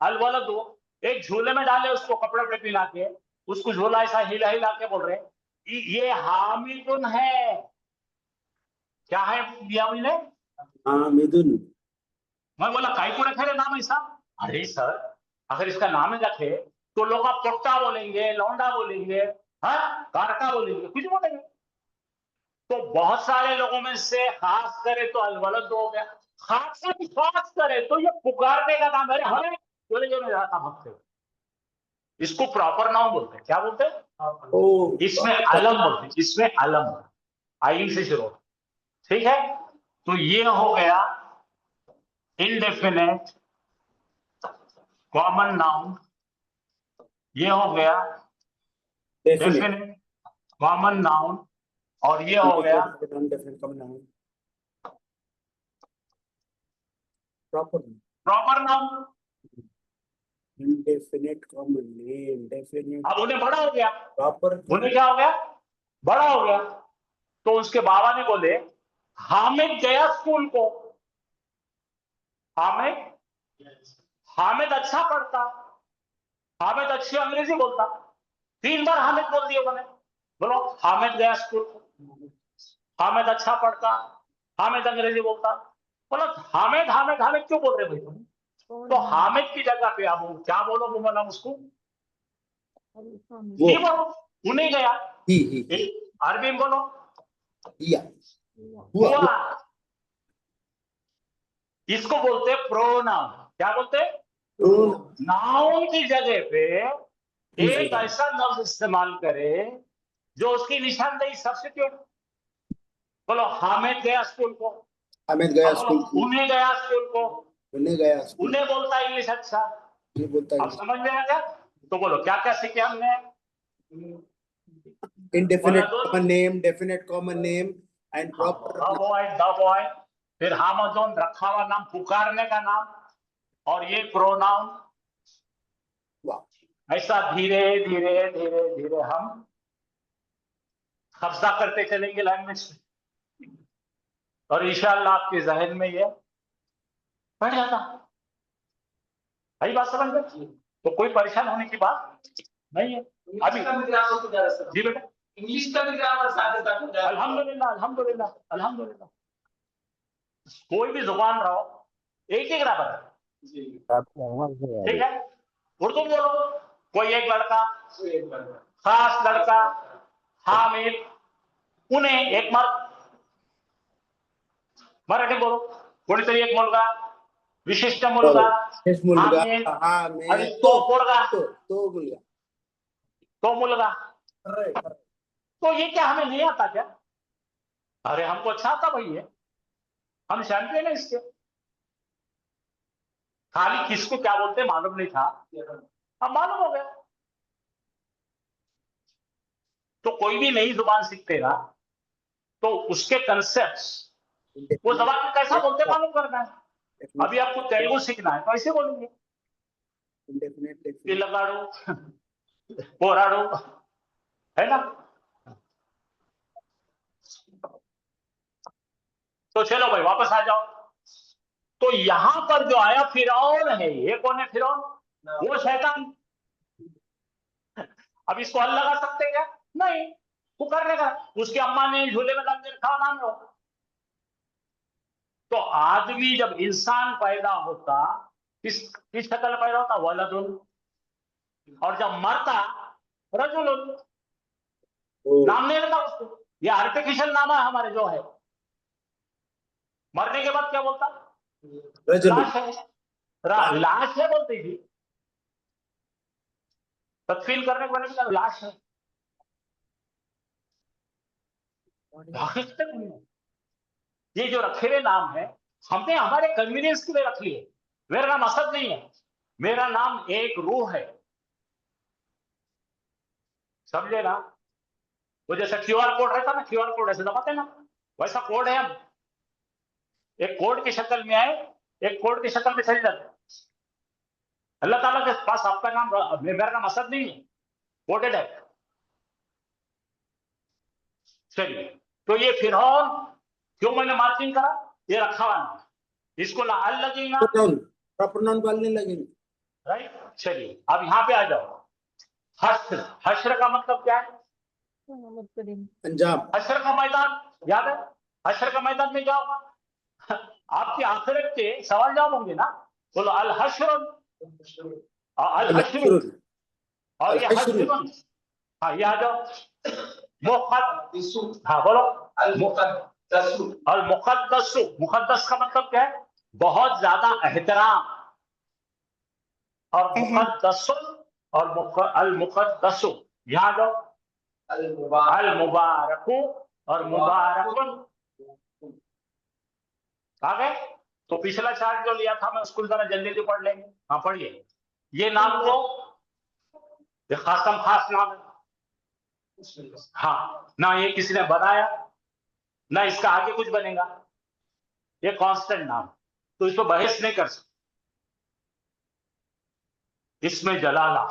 अलवलद, एक झूले में डाले उसको, कपड़े पे पिला के उसको झूला ऐसा हिला हिला के बोल रहे ये हामिदुन है। क्या है दिया ने? हामिदुन। मैं बोला काई को रखे रे नाम ऐसा? अरे सर अगर इसका नाम ही रखे तो लोग आप पोट्टा बोलेंगे, लौंडा बोलेंगे, हाँ कारका बोलेंगे, कुछ बोलेंगे। तो बहुत सारे लोगों में से खास करे तो अलवलद हो गया, खास करे तो ये पुकारने का नाम है। हमें बोले जो मैं जाता भक्त, इसको प्रॉपर नाम बोलते हैं। क्या बोलते हैं? ओ इसमें अलम बोलते हैं, इसमें अलम आइन से शुरू। ठीक है, तो ये हो गया इनडेफिनेट कॉमन नाउन, ये हो गया डेफिनेट डेफिनेट कॉमन नाउन, और ये हो गया definite common noun proper proper noun. Indefinite common name definite अब उन्हें बड़ा हो गया, प्रॉपर उन्हें क्या हो गया, बड़ा हो गया। तो उसके बाबा ने बोले हामिद गया स्कूल को, हामिद अच्छा पढ़ता, हामिद अच्छी अंग्रेजी बोलता। 3 बार हामिद बोल दिया उन्होंने। बोलो हामिद गया स्कूल को, हामिद अच्छा पढ़ता, हामिद अंग्रेजी बोलता। बोलो हामिद हामिद हामिद क्यों बोल रहे भाई तुम? तो हामिद की जगह पे अब क्या बोलो बोला उसको, वो बोलो उन्हें गया ही अरबी में बोलो दिया हुआ। इसको बोलते प्रोनाउन। क्या बोलते? नाउन की जगह पे एक ऐसा लफ्ज इस्तेमाल करे जो उसकी निशानदेही सब्स्टिट्यूट। बोलो हामिद गया स्कूल को, हामिद गया स्कूल को, उन्हें गया स्कूल को, उन्हें गया स्कूल, उन्हें बोलता इंग्लिश अच्छा, ये बोलता अब समझ में आ गया? तो बोलो क्या क्या सीखे हमने? indefinite common name, definite common name and proper the boy, फिर हामदोन रखा हुआ नाम, पुकारने का नाम, और ये प्रोनाउन। वाह। ऐसा धीरे धीरे धीरे धीरे हम कब्जा करते चलेंगे लैंग्वेज में, और इंशाअल्लाह आपके जहन में ये बढ़ जाता। सही बात समझ में? तो कोई परेशान होने की बात नहीं है। अभी जी बेटा, इंग्लिश का भी ग्रामर साथ अल्हम्दुलिल्लाह अल्हम्दुलिल्लाह अल्हम्दुलिल्लाह। कोई भी जुबान रहो एक ही ग्रामर है, ठीक है? उर्दू बोलो, कोई एक लड़का, खास लड़का, हामिद, उन्हें एक मर्द। मराठी बोलो, कोणीतरी एक मुलगा, विशिष्ट मुलगा, मुलगा, हामिद, हामिद, आणि तो पोरगा, तो मुलगा, तो मुलगा। तो ये क्या हमें नहीं आता क्या? अरे हमको अच्छा आता भाई, ये हम चैंपियन है इसके। खाली किसको क्या बोलते मालूम नहीं था, अब मालूम हो गया। तो कोई भी नई जुबान सीखते ना, तो उसके कंसेप्ट्स वो जबान में कैसा बोलते मालूम करना है। अभी आपको तेलुगु सीखना है तो ऐसे बोलेंगे, पिलगाड़ू, पोराड़ू, है ना? तो चलो भाई वापस आ जाओ। तो यहां पर जो आया फिरौन है, ये कौन है फिरौन? वो शैतान। अब इसको हल लगा सकते क्या? नहीं, वो कर लेगा। उसकी अम्मा ने झूले में डाल के रखा नाम लो। तो आदमी जब इंसान पैदा होता, किस शक्ल पैदा होता? वलदुन। और जब मरता, रजुलुन। नाम नहीं रहता उसको, ये आर्टिफिशियल नाम है हमारे जो है। मरने के बाद क्या बोलता? लाश है, लाश है बोलती थी। तदफीन करने के बाद भी लाश है। हकीकत में ये जो रखे हुए नाम है, हमने हमारे कन्वीनियंस के लिए रख लिए। मेरा नाम असद नहीं है, मेरा नाम एक रूह है, समझे ना? वो जैसा क्यूआर कोड रहता ना, क्यूआर कोड ऐसे दबाते ना, वैसा कोड है। हम एक कोड की शक्ल में आए, एक कोड की शक्ल में चले जाते। अल्लाह ताला के पास आपका नाम, मेरा नाम असद नहीं है, कोडेड है। चलिए, तो ये फिरौन क्यों मैंने मार्किंग करा? ये रखा हुआ नाम, इसको ना अल लगेगा, प्रॉपर नाउन बोलने लगेंगे, राइट? चलिए अब यहाँ पे आ जाओ। हश्र, हश्र का मतलब क्या है? अंजाम। हश्र का मैदान याद है? हश्र का मैदान में क्या होगा? आपकी आखिरत के सवाल जवाब होंगे ना। बोलो अल हश्र, अल हश्र, और ये हश्र। हाँ, ये आ जाओ। मुक़द्दसु, हाँ बोलो। अल मुक़द्दसु, अल मुक़द्दसु, मुक़द्दस का मतलब क्या है? बहुत ज्यादा एहतराम। और मुक़द्दसु और अल मुक़द्दसु, यहाँ जाओ। अल मुबारकु और मुबारकुन आ गए। तो पिछला चार्ट जो लिया था मैं, उसको जरा जल्दी जल्दी पढ़ लेंगे। हाँ पढ़िए। ये नाम को, ये खासम खास नाम है। हाँ, ना ये किसी ने बनाया, ना इसका आगे कुछ बनेगा। ये कांस्टेंट नाम, तो इसको बहस नहीं कर सकते। इसमें जलाला,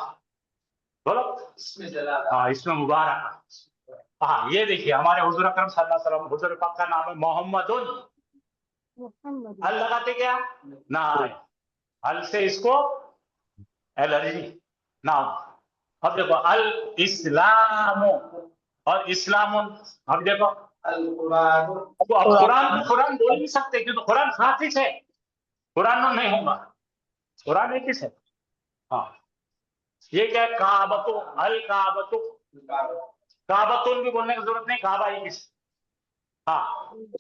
बोलो इसमें जलाला, हाँ, इसमें मुबारक। हाँ, ये देखिए हमारे हुजूर अकरम सल्लल्लाहु अलैहि वसल्लम, हुजूर पाक का नाम है मोहम्मदुन। हल लगाते क्या? ना, हल से इसको एलर्जी नाम। अब देखो अल इस्लाम और इस्लामुन। अब देखो अल कुरान, अब कुरान, कुरान बोल नहीं सकते क्योंकि कुरान हाफिज है, कुरान नहीं होगा, कुरान एक ही है। हाँ, ये क्या है? काबतु, अल काबतु, काबतुन भी बोलने की जरूरत नहीं, काबा एक ही। हाँ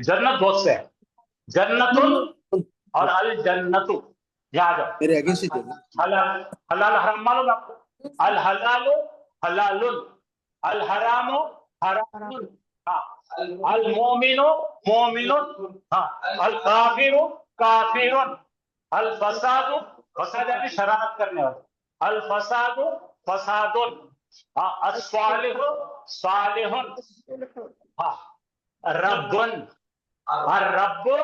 जन्नत बहुत से है, जन्नतुल और अल जन्नतु। यहाँ जाओ, मेरे अगेंस्ट ही हलाल हलाल हराम मालूम आपको? अल हलालु हलालुन, अल हरामु हरामुन, हाँ, अल मोमिनु मोमिनुन, हाँ, अल काफिरु काफिरुन, अल फसादु फसाद यानी शरारत करने वाला, अल फसादु फसादुन, हाँ, अस्वालिहु सालिहुन, हाँ, रब्बुन और रब्बु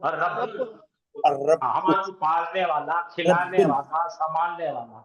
और रब्बुल, हाँ, हमारे को पालने वाला, खिलाने वाला, संभालने वाला,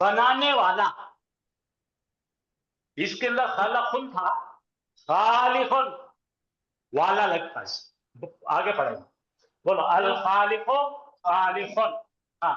बनाने वाला, इसके अंदर खलकुन था, खालिकुन वाला लगता है। आगे पढ़ेंगे, बोलो अल खालिको खालिकुन, हाँ,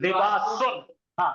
लिबासुन, हाँ,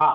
हाँ,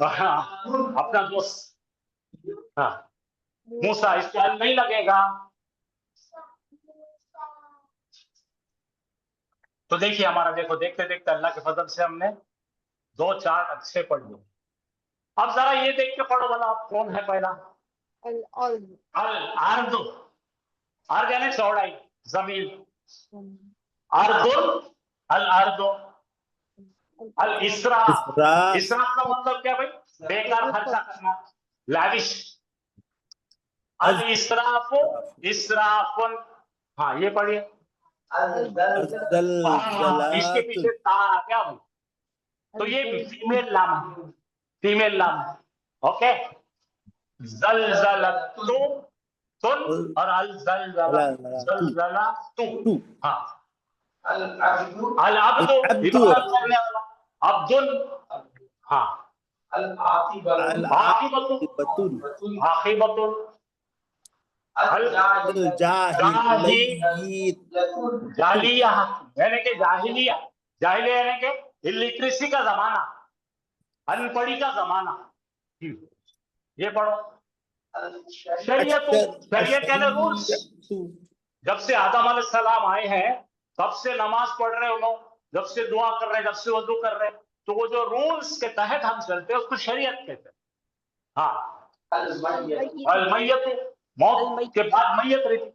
हाँ, अपना दोस्त, हाँ, मूसा, इसको अल नहीं लगेगा। तो देखिए हमारा, देखो देखते देखते अल्लाह के फजल से हमने 2-4 अच्छे पढ़ लिए। अब जरा ये देख के पढ़ो वाला, आप कौन है पहला? अल अर्द, अर्द यानी चौड़ाई, जमीन, अर्दुल अल अर्दो, अल इसराफ, इसराफ का मतलब क्या भाई? बेकार खर्चा करना, लाविश, अल इसराफो इसराफुन, हाँ ये पढ़िए, इसके पीछे ता आ गया भाई, तो ये फीमेल नाम है, फीमेल नाम है, ओके। जलजलतु तुन और अल जलजला तू, हाँ, अल अब्दु इबादत करने वाला, अब्दुल, हाँ, आकिबतुल आकिबतुल, जालिया यानी कि जाहिलिया, जाहिलिया यानी कि इलिटरेसी का जमाना, अनपढ़ी का जमाना। ये पढ़ो, शरीयत, शरीयत यानी रूल्स। जब से आदम अलैहिस्सलाम आए हैं तब से नमाज पढ़ रहे हो लोग, जब से दुआ कर रहे हैं, जब से वजू कर रहे हैं, तो वो जो रूल्स के तहत हम चलते हैं उसको शरीयत कहते हैं। हाँ, अलमय्यत, मौत के बाद मैयत रहती,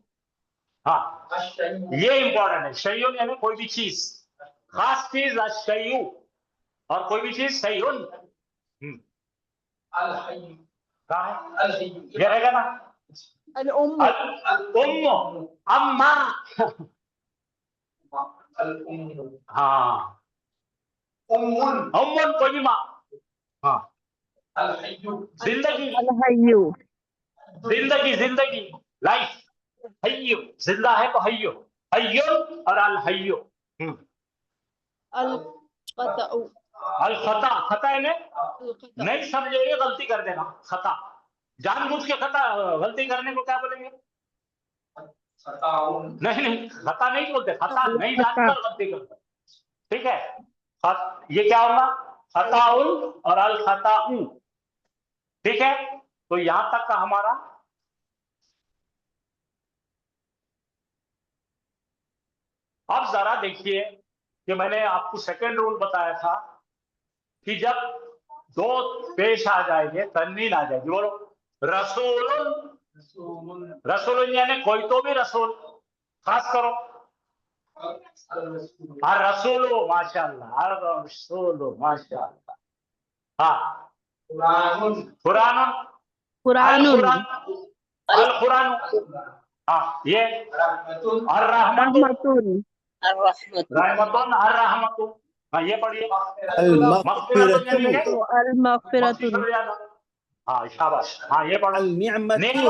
हाँ, ये इंपॉर्टेंट है। शय्युन यानी कोई भी चीज, खास चीज अशय्यु, और कोई भी चीज शय्युन, कहाँ है? ये रहेगा ना, अल-उम्म, अम्मा, हाँ, उम्मुन कोई भी माँ, हाँ, जिंदगी, जिंदगी जिंदगी लाइफ, हय्यु जिंदा है तो हय्यु, हय्युन और अल हय्यु, अल खता, खता है नहीं समझेंगे गलती कर देना, खता, जानबूझ के खता, गलती करने को क्या बोलेंगे? नहीं खता नहीं बोलते, खता नहीं जानकर गलती करते, ठीक है। ये क्या होगा? खताउल और अल खताउ, ठीक है। तो यहां तक का हमारा अब जरा देखिए कि मैंने आपको सेकंड रूल बताया था कि जब दो पेश आ जाएंगे, तन्वीन आ जाएगी, बोलो रसूलुन, रसूलुन यानी कोई तो भी रसूल, खास करो रसूलु, माशाअल्लाह, रसूलु माशाअल्लाह, हाँ, कुरानुन, अल कुरान, हाँ, ये रहमतुन, रहमतुन और रहमतुन, हाँ ये पढ़िए, हाँ शाबाश, हाँ ये पढ़ो, नेमतुन,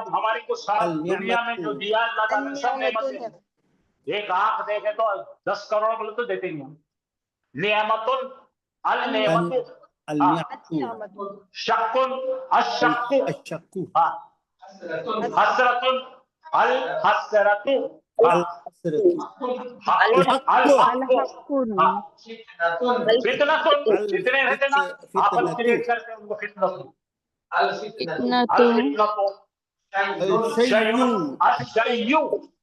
हमारी को दुनिया में जो दिया अल्लाह ताला ने सब नेमतें हैं, एक आंख देखे तो 10 करोड़ बोले तो देते नहीं हम। नेमतुन अल नेमतु, शक्कुन अशक्कु, हाँ, हसरतुन अल हसरतु, फितनतुन, फितने रहते ना, आपस क्रिएट करते हैं उनको फितनतुन, शय्युन,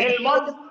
इल्मुन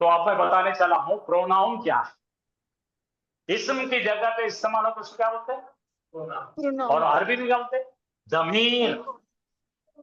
तो आप मैं बताने चला हूं प्रोनाउन क्या है। इस्म की जगह पे इस्तेमाल हो तो उसको क्या बोलते हैं? और अरबी में क्या बोलते हैं? जमीर।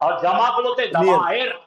और जमा को बोलते हैं जमीर। जमाइर।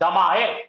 जमाइर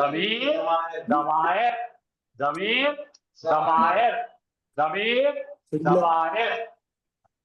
जमीर जमाइर जमीर जमाइर जमीर जमाइर।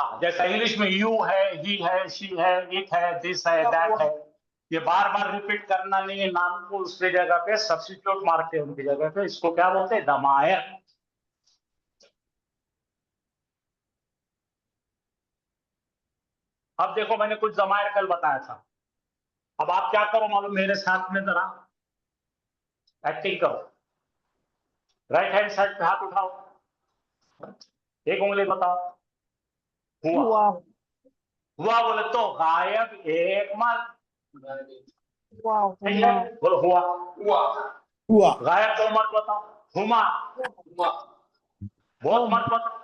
हाँ, जैसे इंग्लिश में यू है, ही है, शी है, इट है, दिस है, दैट है। ये बार बार रिपीट करना नहीं है। नाम को उसकी जगह पे सब्स्टिट्यूट मारते हैं उनकी जगह पे। इसको क्या बोलते हैं? दमायर। अब देखो, मैंने कुछ जमायर कल बताया था। अब आप क्या करो मालूम? मेरे साथ में जरा एक्टिंग करो। राइट हैंड साइड पे हाथ उठाओ, एक उंगली बताओ। हुआ। हुआ बोले तो गायब एक मर्द। ठीक है, बोलो हुआ। हुआ गायब दो मर्द बताओ। हुमा। बहुत मर्द बताओ।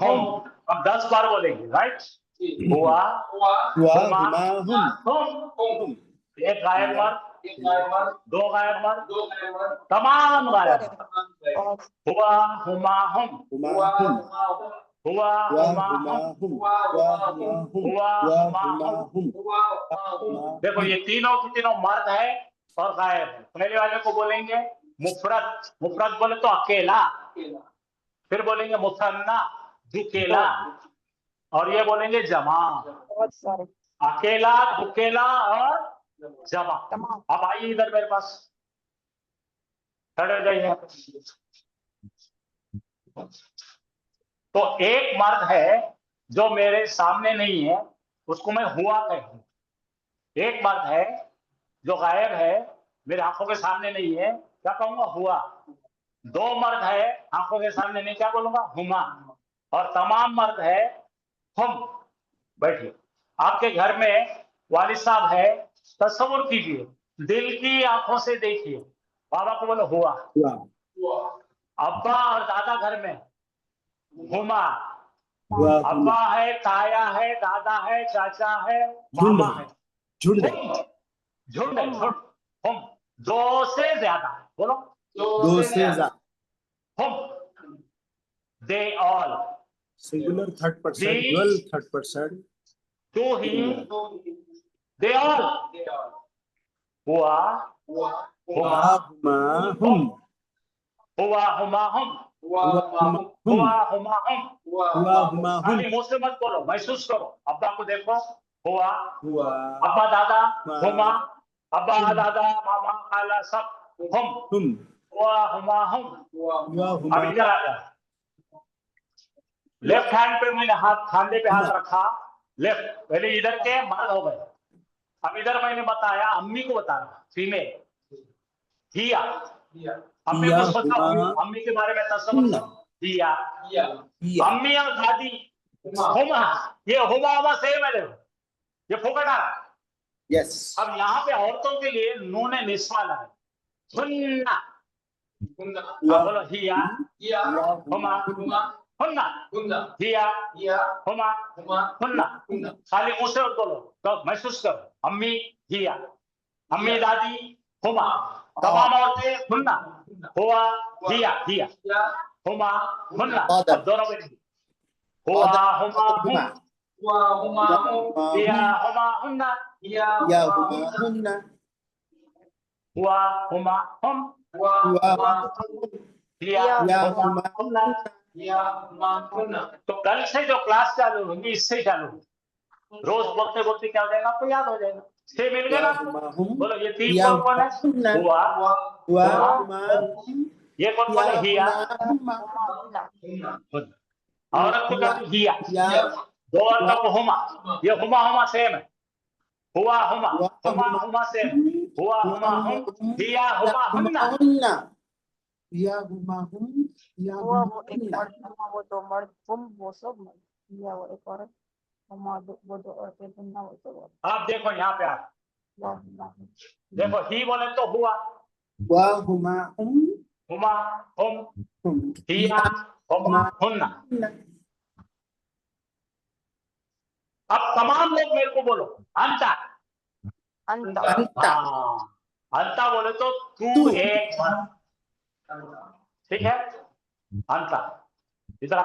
हम। अब 10 बार बोलेंगे। राइट। हुआ हुआ हुमा हुमा हम हम। एक गायब मर्द, दो गायब मर्द, तमाम गायब। हुआ हुमा हम। हुमा हम हुआ हुआ हुमा हुमा हम। हम हुआ हुमा हम हुआ हुआ हुमा हुमा हम। हम। देखो, ये तीनों की तीनों मर्द है और गायब है। पहले वाले को बोलेंगे मुफरत। मुफरत बोले तो अकेला। फिर बोलेंगे मुसन्ना, दुकेला। और ये बोलेंगे जमा। अकेला, दुकेला और जमा। अब आइए इधर मेरे पास, खड़े हो जाइए। तो एक मर्द है जो मेरे सामने नहीं है, उसको मैं हुआ कहूँ। एक मर्द है जो गायब है, मेरे आंखों के सामने नहीं है, क्या कहूंगा? हुआ। दो मर्द है, आंखों के सामने नहीं, क्या बोलूंगा? हुमा। और तमाम मर्द है हम। बैठिए। आपके घर में वालिद साहब है, तस्वुर कीजिए, दिल की आंखों से देखिए। बाबा को बोलो हुआ। अब्बा और दादा घर में, हुमा। अब्बा है, ताया है, दादा है, चाचा है, मामा है। झुंड झुंड है, झुंड। हम। दो से ज्यादा। बोलो दो से ज्यादा। हम। They all. Singular third person These- dual third person. Two ही, दे ऑल। हुआ हुआ हुमा हुमा हम हुआ हुमा हम। हुआ हुमा हम हुआ हुमा हम। हुआ हुमा हम खाली मुंह से मत बोलो, महसूस करो। अब्बा को देखो, हुआ। हुआ अब्बा दादा, हुआ। हुमा। अब्बा दादा मामा खाला सब हम। हुआ हुमा हम। हुआ हुमा अब इधर आ जा। लेफ्ट हैंड पे मैंने हाथ, खांधे पे हाथ रखा। लेफ्ट, पहले इधर के मर्द हो गए। अब इधर मैंने बताया, अम्मी को बता रहा, फीमेल। हिया। अम्मी को सोचो, अम्मी के बारे में तस्वीर। हिया। अम्मी और दादी, हुमा। ये हुमा हुमा सेम है, देखो ये फोकट आ रहा है। यस। अब यहाँ पे औरतों के लिए नूने निस्वा है। हुन्ना। बोलो हिया हुमा हुन्ना। हिया हुमा हुन्ना। खाली मुंह से बोलो तो महसूस करो। अम्मी हिया, अम्मी दादी हुमा, तमाम औरतें हुन्ना। हुआ हिया, हिया हुमा हुन्ना। अब दोनों में हुआ हुमा हुम, हिया हुमा हुन्ना। या हुमा हुन्ना हुआ हुमा हम। हुआ हिया या हुमा हुन्ना। तो कल से जो क्लास चालू होगी, इससे चालू होगी। रोज बोलते बोलते क्या हो जाएगा, आपको याद हो जाएगा। छह मिल गए ना? बोलो ये तीन कौन है? हुआ हुमा। ये कौन बोले? हिया। औरत को कहते हिया। दो औरतों को हुमा। ये हुमा हुमा सेम है। हुआ हुमा हुमा हुमा सेम। हुआ हुमा हम। हिया हुमा हुन्ना। या हुमा हुम या हुआ हुमा वो एक हुन्ना। मर्द, हुआ वो दो मर्द, तुम वो सब मर्द, या वो एक औरत, हुमा वो दो औरतें, हुन्ना वो सब औरत। आप देखो यहाँ पे आप या हुमा हुम। देखो, ही बोले तो हुआ, वा हुमा हुम हुमा हुम, हुम हिया हुमा हुन्ना। हुन्ना। अब तमाम लोग मेरे को बोलो अंता। अंता। अंता। हाँ, अंता बोले तो तू तू। एक मर्द, ठीक है, अंता। इधर आ।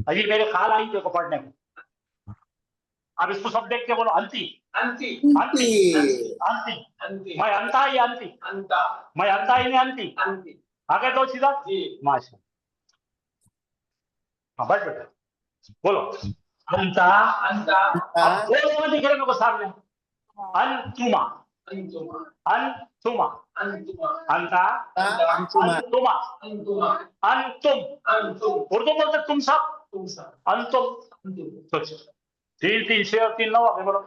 अभी मेरे ख्याल आई देखो पढ़ने में। अब इसको सब देख के बोलो अंती, अंति अंती, अंती। अंति मैं अंता ही अंती, अंता मैं अंता ही नहीं अंती। अंति आगे तो सीधा जी माशा। हाँ बैठ बेटा, बोलो अंता। अंता अब दो लोग दिख रहे मेरे को सामने, अंतुमा, अंतुमा अंतुमा, अंतुमा अंता, अंतुमा। अंतुमा, अंतुमा अंतुम। अंतुम उर्दू बोलते तुम सब, तुम सब अंतुम। अंतुम सोचो, तीन तीन छह और तीन नौ, आगे बोलो,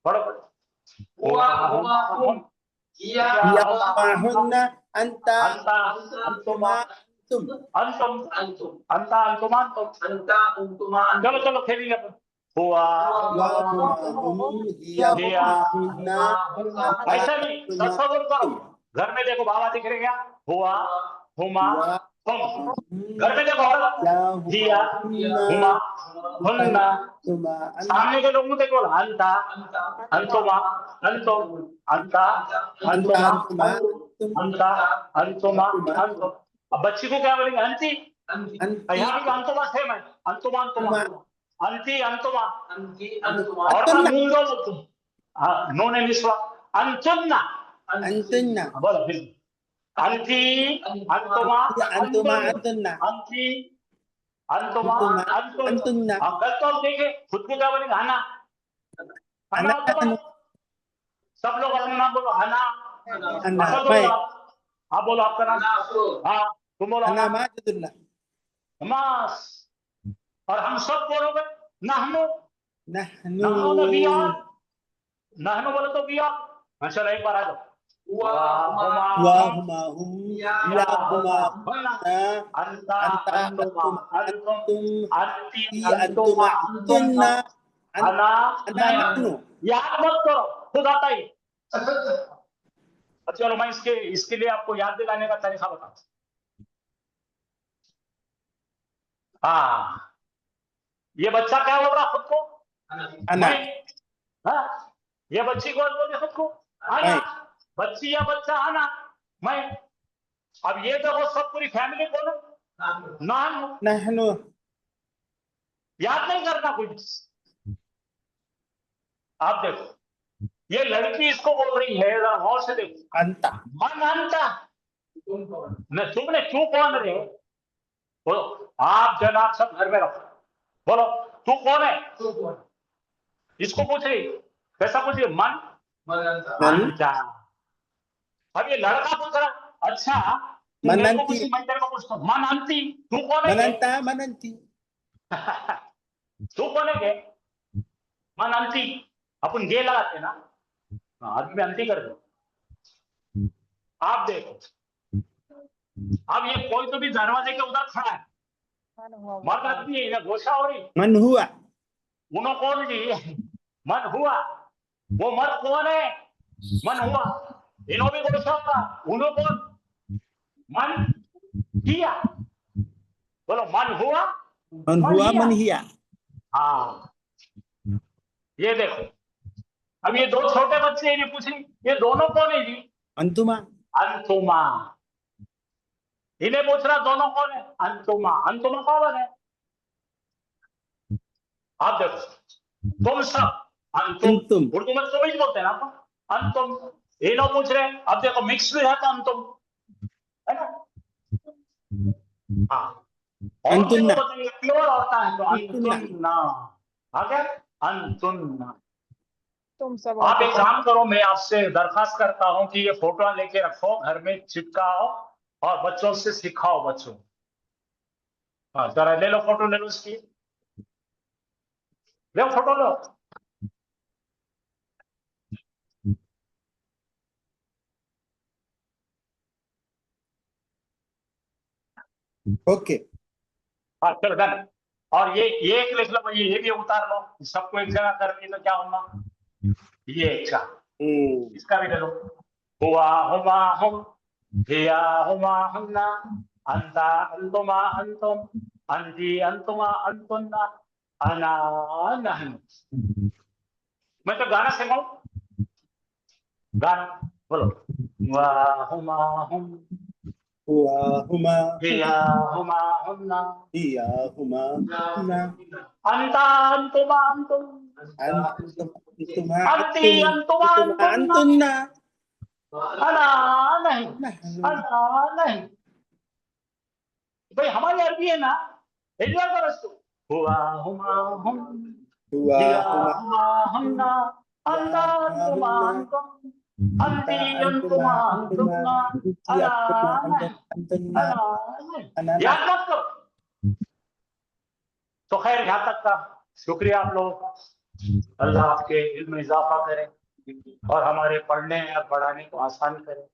पढ़ो पढ़ो। हुआ हुमा हुम हिया या हुमा हुमा हुन्ना अंता अंता, अंतुमा, तुम। अंतुम, अंतुम अंता, अंतुमा, अंतुम। अंता अंतुमा चलो चलो खेलेंगे अपन। हुआ, वा हुमा हुम हिया हिया, हुमा हुन्ना अंता ऐसा भी अंतुमा तस्वीर करो। तुम। घर में देखो बाबा दिख रहे क्या? हुआ, हुमा, वा तुम। हुम घर में देखो औरत, या हिया, हुमा हुमा, हुन्ना हुन्ना। अंतुमा सामने के लोगों को देखो, अंता, अंता अंतुमा, अंतुम, अंता, अंता अंतुमा, अंतुमा तुम। अंता, अंतुमा, अंतुम। अब बच्ची को क्या बोलेंगे? अंती। अंति अंति यहाँ भी अंतुमा सेम है, अंतुमा, अंतुमा, अंती, अंतुमा। अंति अंतुमा और का अंतुन्ना। नून दो तुम, हाँ, नून है निस्वा, अंतुन्ना। अंतुन्ना। बोलो फिर, अंती, अंतुमा, अंतुमा अंतुम, अंतुन्ना। अंती, अंतुमा, अंतुमा अंतुम। अंतुन्ना। अब गलत तो देखे खुद को क्या बोलेंगे? हना, हना अना बोलो। सब लोग अपना नाम बोलो, हना। अना असद मैं बोलो आप। हाँ बोलो आपका नाम। हाँ तुम बोलो अना हना, माजिदुल्लाह। हमास। और हम सब बोलोगे नहनु, नहनु नहनु में वी आर, नहनु बोलो तो वी आर। चलो एक बार आ जाओ। हुआ हुमा, वा हम, हुमा हुम या या हुमा हुन्ना, हुन्ना अंता, अंता अंतुमा, अंतुमा अंतुम, अंतुम अंती, ती अंतुमा, अंतुमा अंतुन्ना हना, अना नहनु। नहनु। याद मत करो, खुद आता ही। चलो मैं इसके लिए आपको याद दिलाने का तरीका बताता हूं। हाँ, ये बच्चा क्या बोल रहा खुद को? अना मैं। हाँ, ये बच्ची कौन बोल रही खुद को? आना। मैं। बच्ची या बच्चा आना, मैं। अब ये देखो सब पूरी फैमिली बोलो नान। नहनु याद नहीं करना कुछ। आप देखो, ये लड़की इसको बोल रही है, जरा गौर से देखो, अंता मन अंता। न तुमने क्यों कौन रहे? बोलो आप जनाब सब घर में रखो। बोलो तू कौन है? इसको पूछ रही, कैसा पूछ रही? मन मन अंता। अब ये लड़का पूछ रहा, अच्छा तू मेरे को मनंती पूछी, मैं तेरे को पूछता हूं, मन अंती तू कौन है? मनंता मनंती तू कौन है? मन अंती, अपन गे लगाते ना, हाँ, आदमी अंती कर दो। आप देखो, अब ये कोई तो भी दरवाजे के उधर खड़ा है, मन हुआ मर्द आदमी है, घोषा हो रही, मन हुआ उन्हों कौन जी? मन हुआ। वो मर्द कौन है? मन हुआ। इन्हों भी घोषा होगा, उन्हों कौन? मन किया। बोलो मन हुआ, मन हुआ हिया। मन हिया। हाँ, ये देखो, अब ये दो छोटे बच्चे ये पूछ रही, ये दोनों कौन है जी? अंतुमा अंतुमा। इन्हें पूछ रहा दोनों कौन है? अंतुमा। अंतुमा कौन है? आप देखो, तुम सब, अंतुम। अंतुम उर्दू में तुम ही बोलते हैं ना अपन, अंतुम। ये लोग पूछ रहे हैं, अब देखो मिक्स भी है तो अंतुम, है ना? हाँ, और अंतुन्ना देखो बताइए प्योर होता है तो अंतुन्ना। अंतुन्ना। आगे अंतुन्ना। तुम सब आप एक औरतें। काम करो, मैं आपसे दरखास्त करता हूं कि ये फोटो लेके रखो, घर में चिपकाओ और बच्चों से सिखाओ बच्चों। हाँ जरा ले लो फोटो, ले लो इसकी, ले फोटो लो। Okay. हाँ चलो डन। और ये एक लिख लो, ये भी उतार लो, सबको एक जगह कर ली तो क्या होगा, ये अच्छा, Hmm. इसका भी ले लो। हुआ हुमा हुम, हिया हुमा हुन्ना, अंता अंतुमा अंतुम, अंती अंतुमा अंतुन्ना, अना नहनु। मैं तो गाना सुनाऊं, गाना बोलो। हुआ हुमा हुम, Hua huma हिया हुमा हुन्ना, hiya huma na अंता अंतुमा अंतुम, antuma अंती अंतुमा अंतुन्ना, antunna अना नहीं, nahnu अना नहीं। भाई हमारी अरबी है ना, एंजॉय करो इसको। हुआ हुमा हुम, hua हिया huma हुमा हुन्ना, अंता अंतुमा humna अंतुम, anta अंती antuma अंतुमा antuma अंतुन्ना, hiya अना huma नहीं, antunna अना नहीं। anana याद मत करो। तो खैर यहाँ तक का शुक्रिया आप लोगों का। अल्लाह आपके इल्म में इजाफा करे और हमारे पढ़ने और पढ़ाने को आसान करे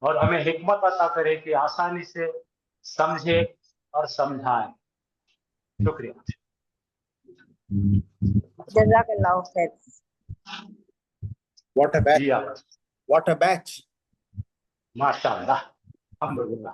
और हमें हिकमत अता करे कि आसानी से समझे और समझाएं। शुक्रिया। Jazakallah khair. what a batch जी आप what a batch माशाअल्लाह, अल्हम्दुलिल्लाह।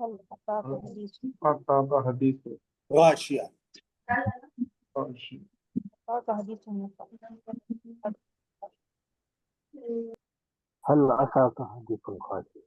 आता हदीस ghashia हल अताका हदीसुल गाशिया।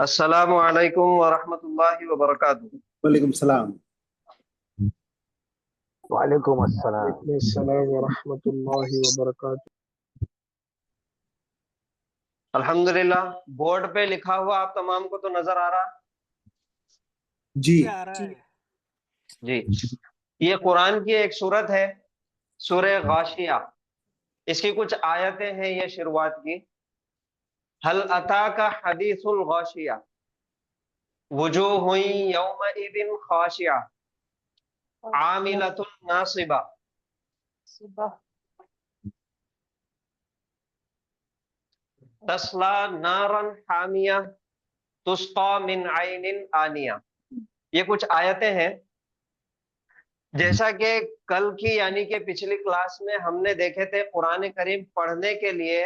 अस्सलामु अलैकुम व रहमतुल्लाहि व बरकातुहू। walaikum salam वालेकुम अस्सलाम व रहमतुल्लाहि व बरकातुहू। अल्हम्दुलिल्लाह, बोर्ड पे लिखा हुआ आप तमाम को तो नजर आ रहा ji आ रहा है। जी। ये कुरान की एक सूरत है, सूरह गाशिया। इसकी कुछ आयतें हैं ये शुरुआत की। हल अताका हदीसुल गाशिया, वुजूहुन यौमइदिन खाशिया, आमिलतुन नासिबा, तस्ला नारन हामिया, तुस्का मिन आइनिन आनिया। ये कुछ आयतें हैं। जैसा कि कल की यानी कि पिछली क्लास में हमने देखे थे, कुरान करीम पढ़ने के लिए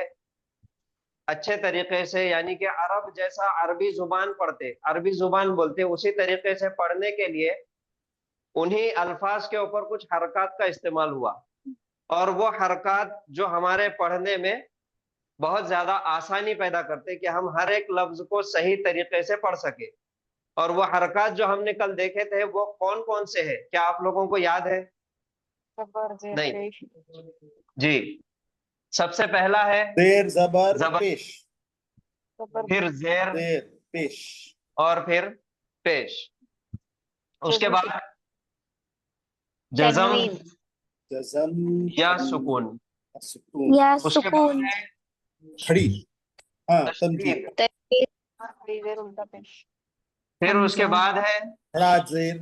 अच्छे तरीके से, यानी कि अरब जैसा अरबी जुबान पढ़ते, अरबी जुबान बोलते, उसी तरीके से पढ़ने के लिए उन्हीं अल्फाज के ऊपर कुछ हरकत का इस्तेमाल हुआ, और वो हरकत जो हमारे पढ़ने में बहुत ज्यादा आसानी पैदा करते कि हम हर एक लफ्ज को सही तरीके से पढ़ सके। और वो हरकत जो हमने कल देखे थे वो कौन कौन से है, क्या आप लोगों को याद है? नहीं जी, सबसे पहला है जेर जबर जबर, पेश, फिर जेर, जेर पेश, और फिर पेश। उसके बाद जज़म जज़म या सुकून, सुकून, या उसके बाद सुकून, है खड़ी, हाँ तंजीम, तशदीद, फिर उसके बाद है खड़ा जेर,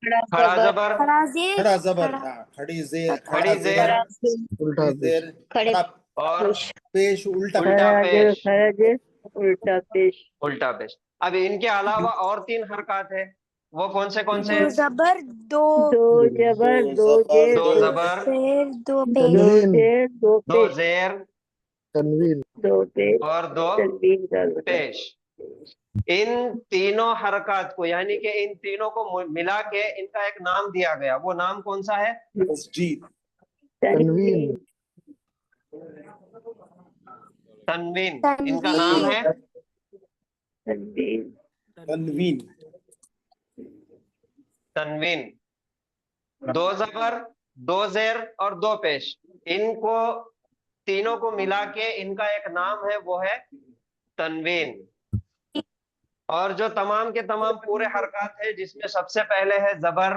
खड़ा जबर, खड़ा जेर, खड़ा जबर, हाँ खड़ी जेर, खड़ा खड़ी जेर, जेर, उल्टा खड़ी जेर, खड़े खड़ा और पेश, उल्टा उल्टा पेश, उल्टा पेश, उल्टा पेश। अब इनके अलावा और 3 हरकत है, वो कौन से दो जबर, दो दो जबर, दो जबर, शेर, दो पेश, तनवीन, दो जेर, तनवीन, और दो पेश। इन तीनों हरकत को, यानी कि इन तीनों को मिला के इनका एक नाम दिया गया, वो नाम कौन सा है? तस्जीद, तनवीन, तनवीन। इनका नाम है तनवीन, तनवीन। दो जबर, दो जेर और दो पेश, इनको तीनों को मिला के इनका एक नाम है, वो है तनवीन। और जो तमाम के तमाम पूरे हरकत है, जिसमें सबसे पहले है जबर,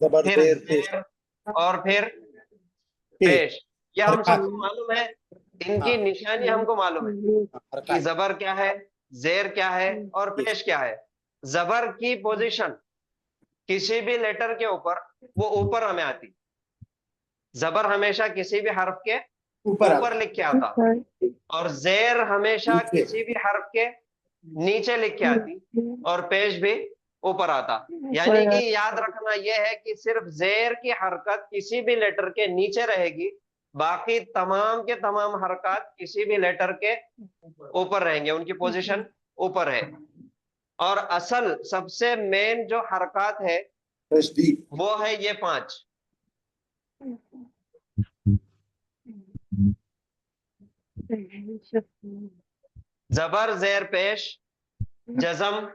जबर फिर जेर पेश, जेर, और फिर पेश, पेश। ये हम हरकत, सबको मालूम है, इनकी हाँ, निशानी हमको मालूम है कि हरकत, जबर क्या है, जेर क्या है, और पेश क्या है। जबर की पोजीशन किसी भी लेटर के ऊपर वो ऊपर हमें आती, जबर हमेशा किसी भी हर्फ के ऊपर ऊपर लिख के आता, और जेर हमेशा नीचे, किसी भी हर्फ के नीचे लिख के आती, और पेश भी ऊपर आता। यानी कि याद रखना यह है कि सिर्फ जेर की हरकत किसी भी लेटर के नीचे रहेगी, बाकी तमाम के तमाम हरकत किसी भी लेटर के ऊपर रहेंगे, उनकी पोजीशन ऊपर है। और असल सबसे मेन जो हरकत है तस्दीद, वो है ये 5। जबर, जेर, पेश, जज़म,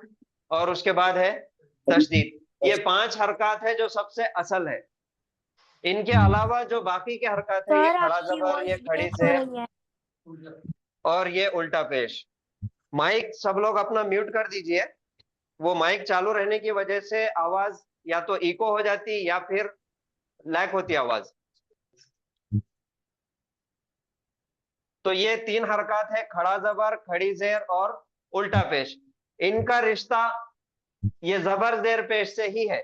और उसके बाद है तशदीद। ये 5 हरकत है जो सबसे असल है। इनके अलावा जो बाकी के हरकत है, ये सर खड़ा आपकी जबर, ये वॉइस खड़ी ब्रेक हो जेर, रही है। और ये उल्टा पेश। माइक सब लोग अपना म्यूट कर दीजिए, वो माइक चालू रहने की वजह से आवाज या तो इको हो जाती या फिर लैग होती आवाज। तो ये 3 हरकत है, खड़ा जबर, खड़ी जेर और उल्टा पेश। इनका रिश्ता ये जबर जेर पेश से ही है,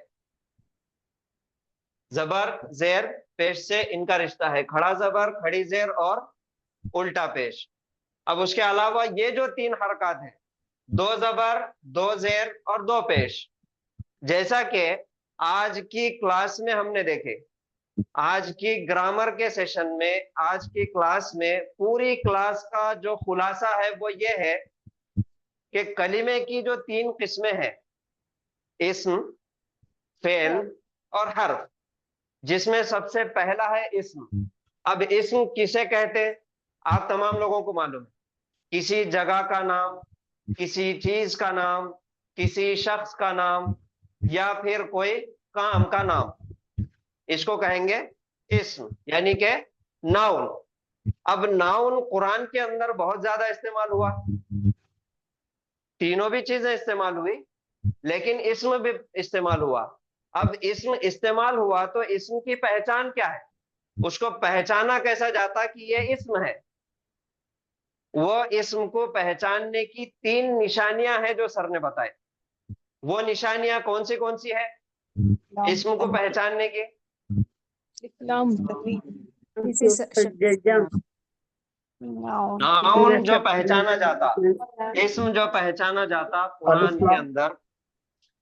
जबर जेर पेश से इनका रिश्ता है, खड़ा जबर, खड़ी जेर और उल्टा पेश। अब उसके अलावा ये जो 3 हरकत है, 2 जबर, 2 जेर और 2 पेश, जैसा कि आज की क्लास में हमने देखे, आज की ग्रामर के सेशन में, आज की क्लास में पूरी क्लास का जो खुलासा है वो ये है कि कलिमे की जो 3 किस्में हैं, इस्म, फेल और हर्फ, जिसमें सबसे पहला है इस्म। अब इस्म किसे कहते हैं आप तमाम लोगों को मालूम है, किसी जगह का नाम, किसी चीज का नाम, किसी शख्स का नाम, या फिर कोई काम का नाम, इसको कहेंगे इस्म, यानी कि नाउन। अब नाउन कुरान के अंदर बहुत ज्यादा इस्तेमाल हुआ, तीनों भी चीजें इस्तेमाल हुई, लेकिन इस्म भी इस्तेमाल हुआ। अब इस्म इस्तेमाल हुआ तो इस्म की पहचान क्या है, उसको पहचाना कैसा जाता कि ये इस्म है। वो इस्म को पहचानने की 3 निशानियां हैं जो सर ने बताए। वो निशानियां कौन सी है इस्म को पहचानने की? नाउन जो पहचाना जाता, इस्म जो पहचाना जाता कुरान के अंदर,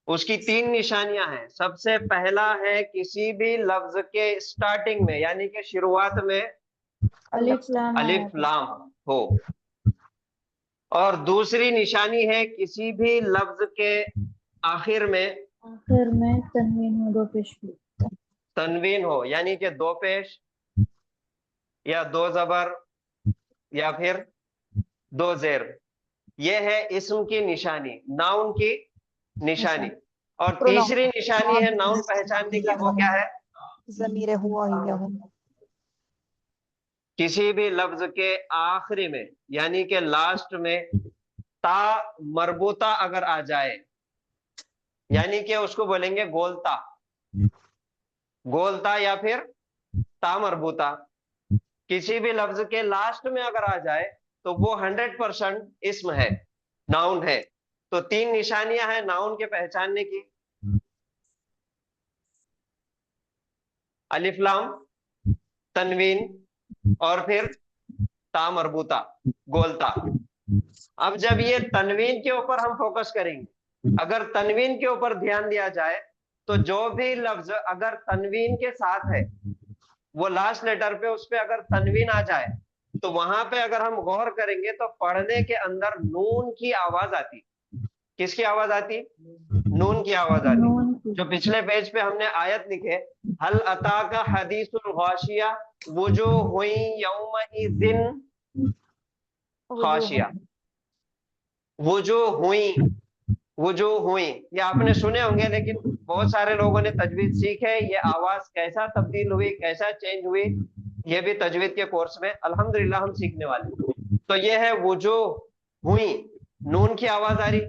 उसकी 3 निशानियां हैं। सबसे पहला है किसी भी लफ्ज के स्टार्टिंग में, यानी कि शुरुआत में अलिफ लाम अलिफ लाम हो। और दूसरी निशानी है किसी भी लफ्ज के आखिर में तनवीन हो, दो पेश हो। तनवीन हो, यानी कि दो पेश या दो जबर या फिर दो जेर। ये है इस्म की निशानी, नाउन की निशानी। और तीसरी निशानी है नाउन पहचानने की, वो क्या है? जमीर हुआ ही हो। किसी भी लफ्ज के आखिरी में यानी कि लास्ट में ता मरबूता अगर आ जाए, यानी कि उसको बोलेंगे गोलता, गोलता या फिर ता मरबूता। किसी भी लफ्ज के लास्ट में अगर आ जाए तो वो 100% इस्म है, नाउन है। तो तीन निशानियां हैं नाउन के पहचानने की। अलिफ लाम, तनवीन और फिर ता मरबूता, गोलता। अब जब ये तनवीन के ऊपर हम फोकस करेंगे, अगर तनवीन के ऊपर ध्यान दिया जाए तो जो भी लफ्ज अगर तनवीन के साथ है, वो लास्ट लेटर पे उस पे अगर तनवीन आ जाए तो वहां पे अगर हम गौर करेंगे तो पढ़ने के अंदर नून की आवाज आती। किसकी आवाज आती? नून की आवाज आती। जो पिछले पेज पे हमने आयत लिखे, हल अता का हदीसुल गाशिया वुजूहुन यौमइज़िन खाशिया। वुजूहुन ये आपने सुने होंगे, लेकिन बहुत सारे लोगों ने तजवीद सीखे। ये आवाज कैसा तब्दील हुई, कैसा चेंज हुई, ये भी तजवीद के कोर्स में अल्हम्दुलिल्लाह हम सीखने वाले। तो ये है वुजूहुन, नून की आवाज आ रही।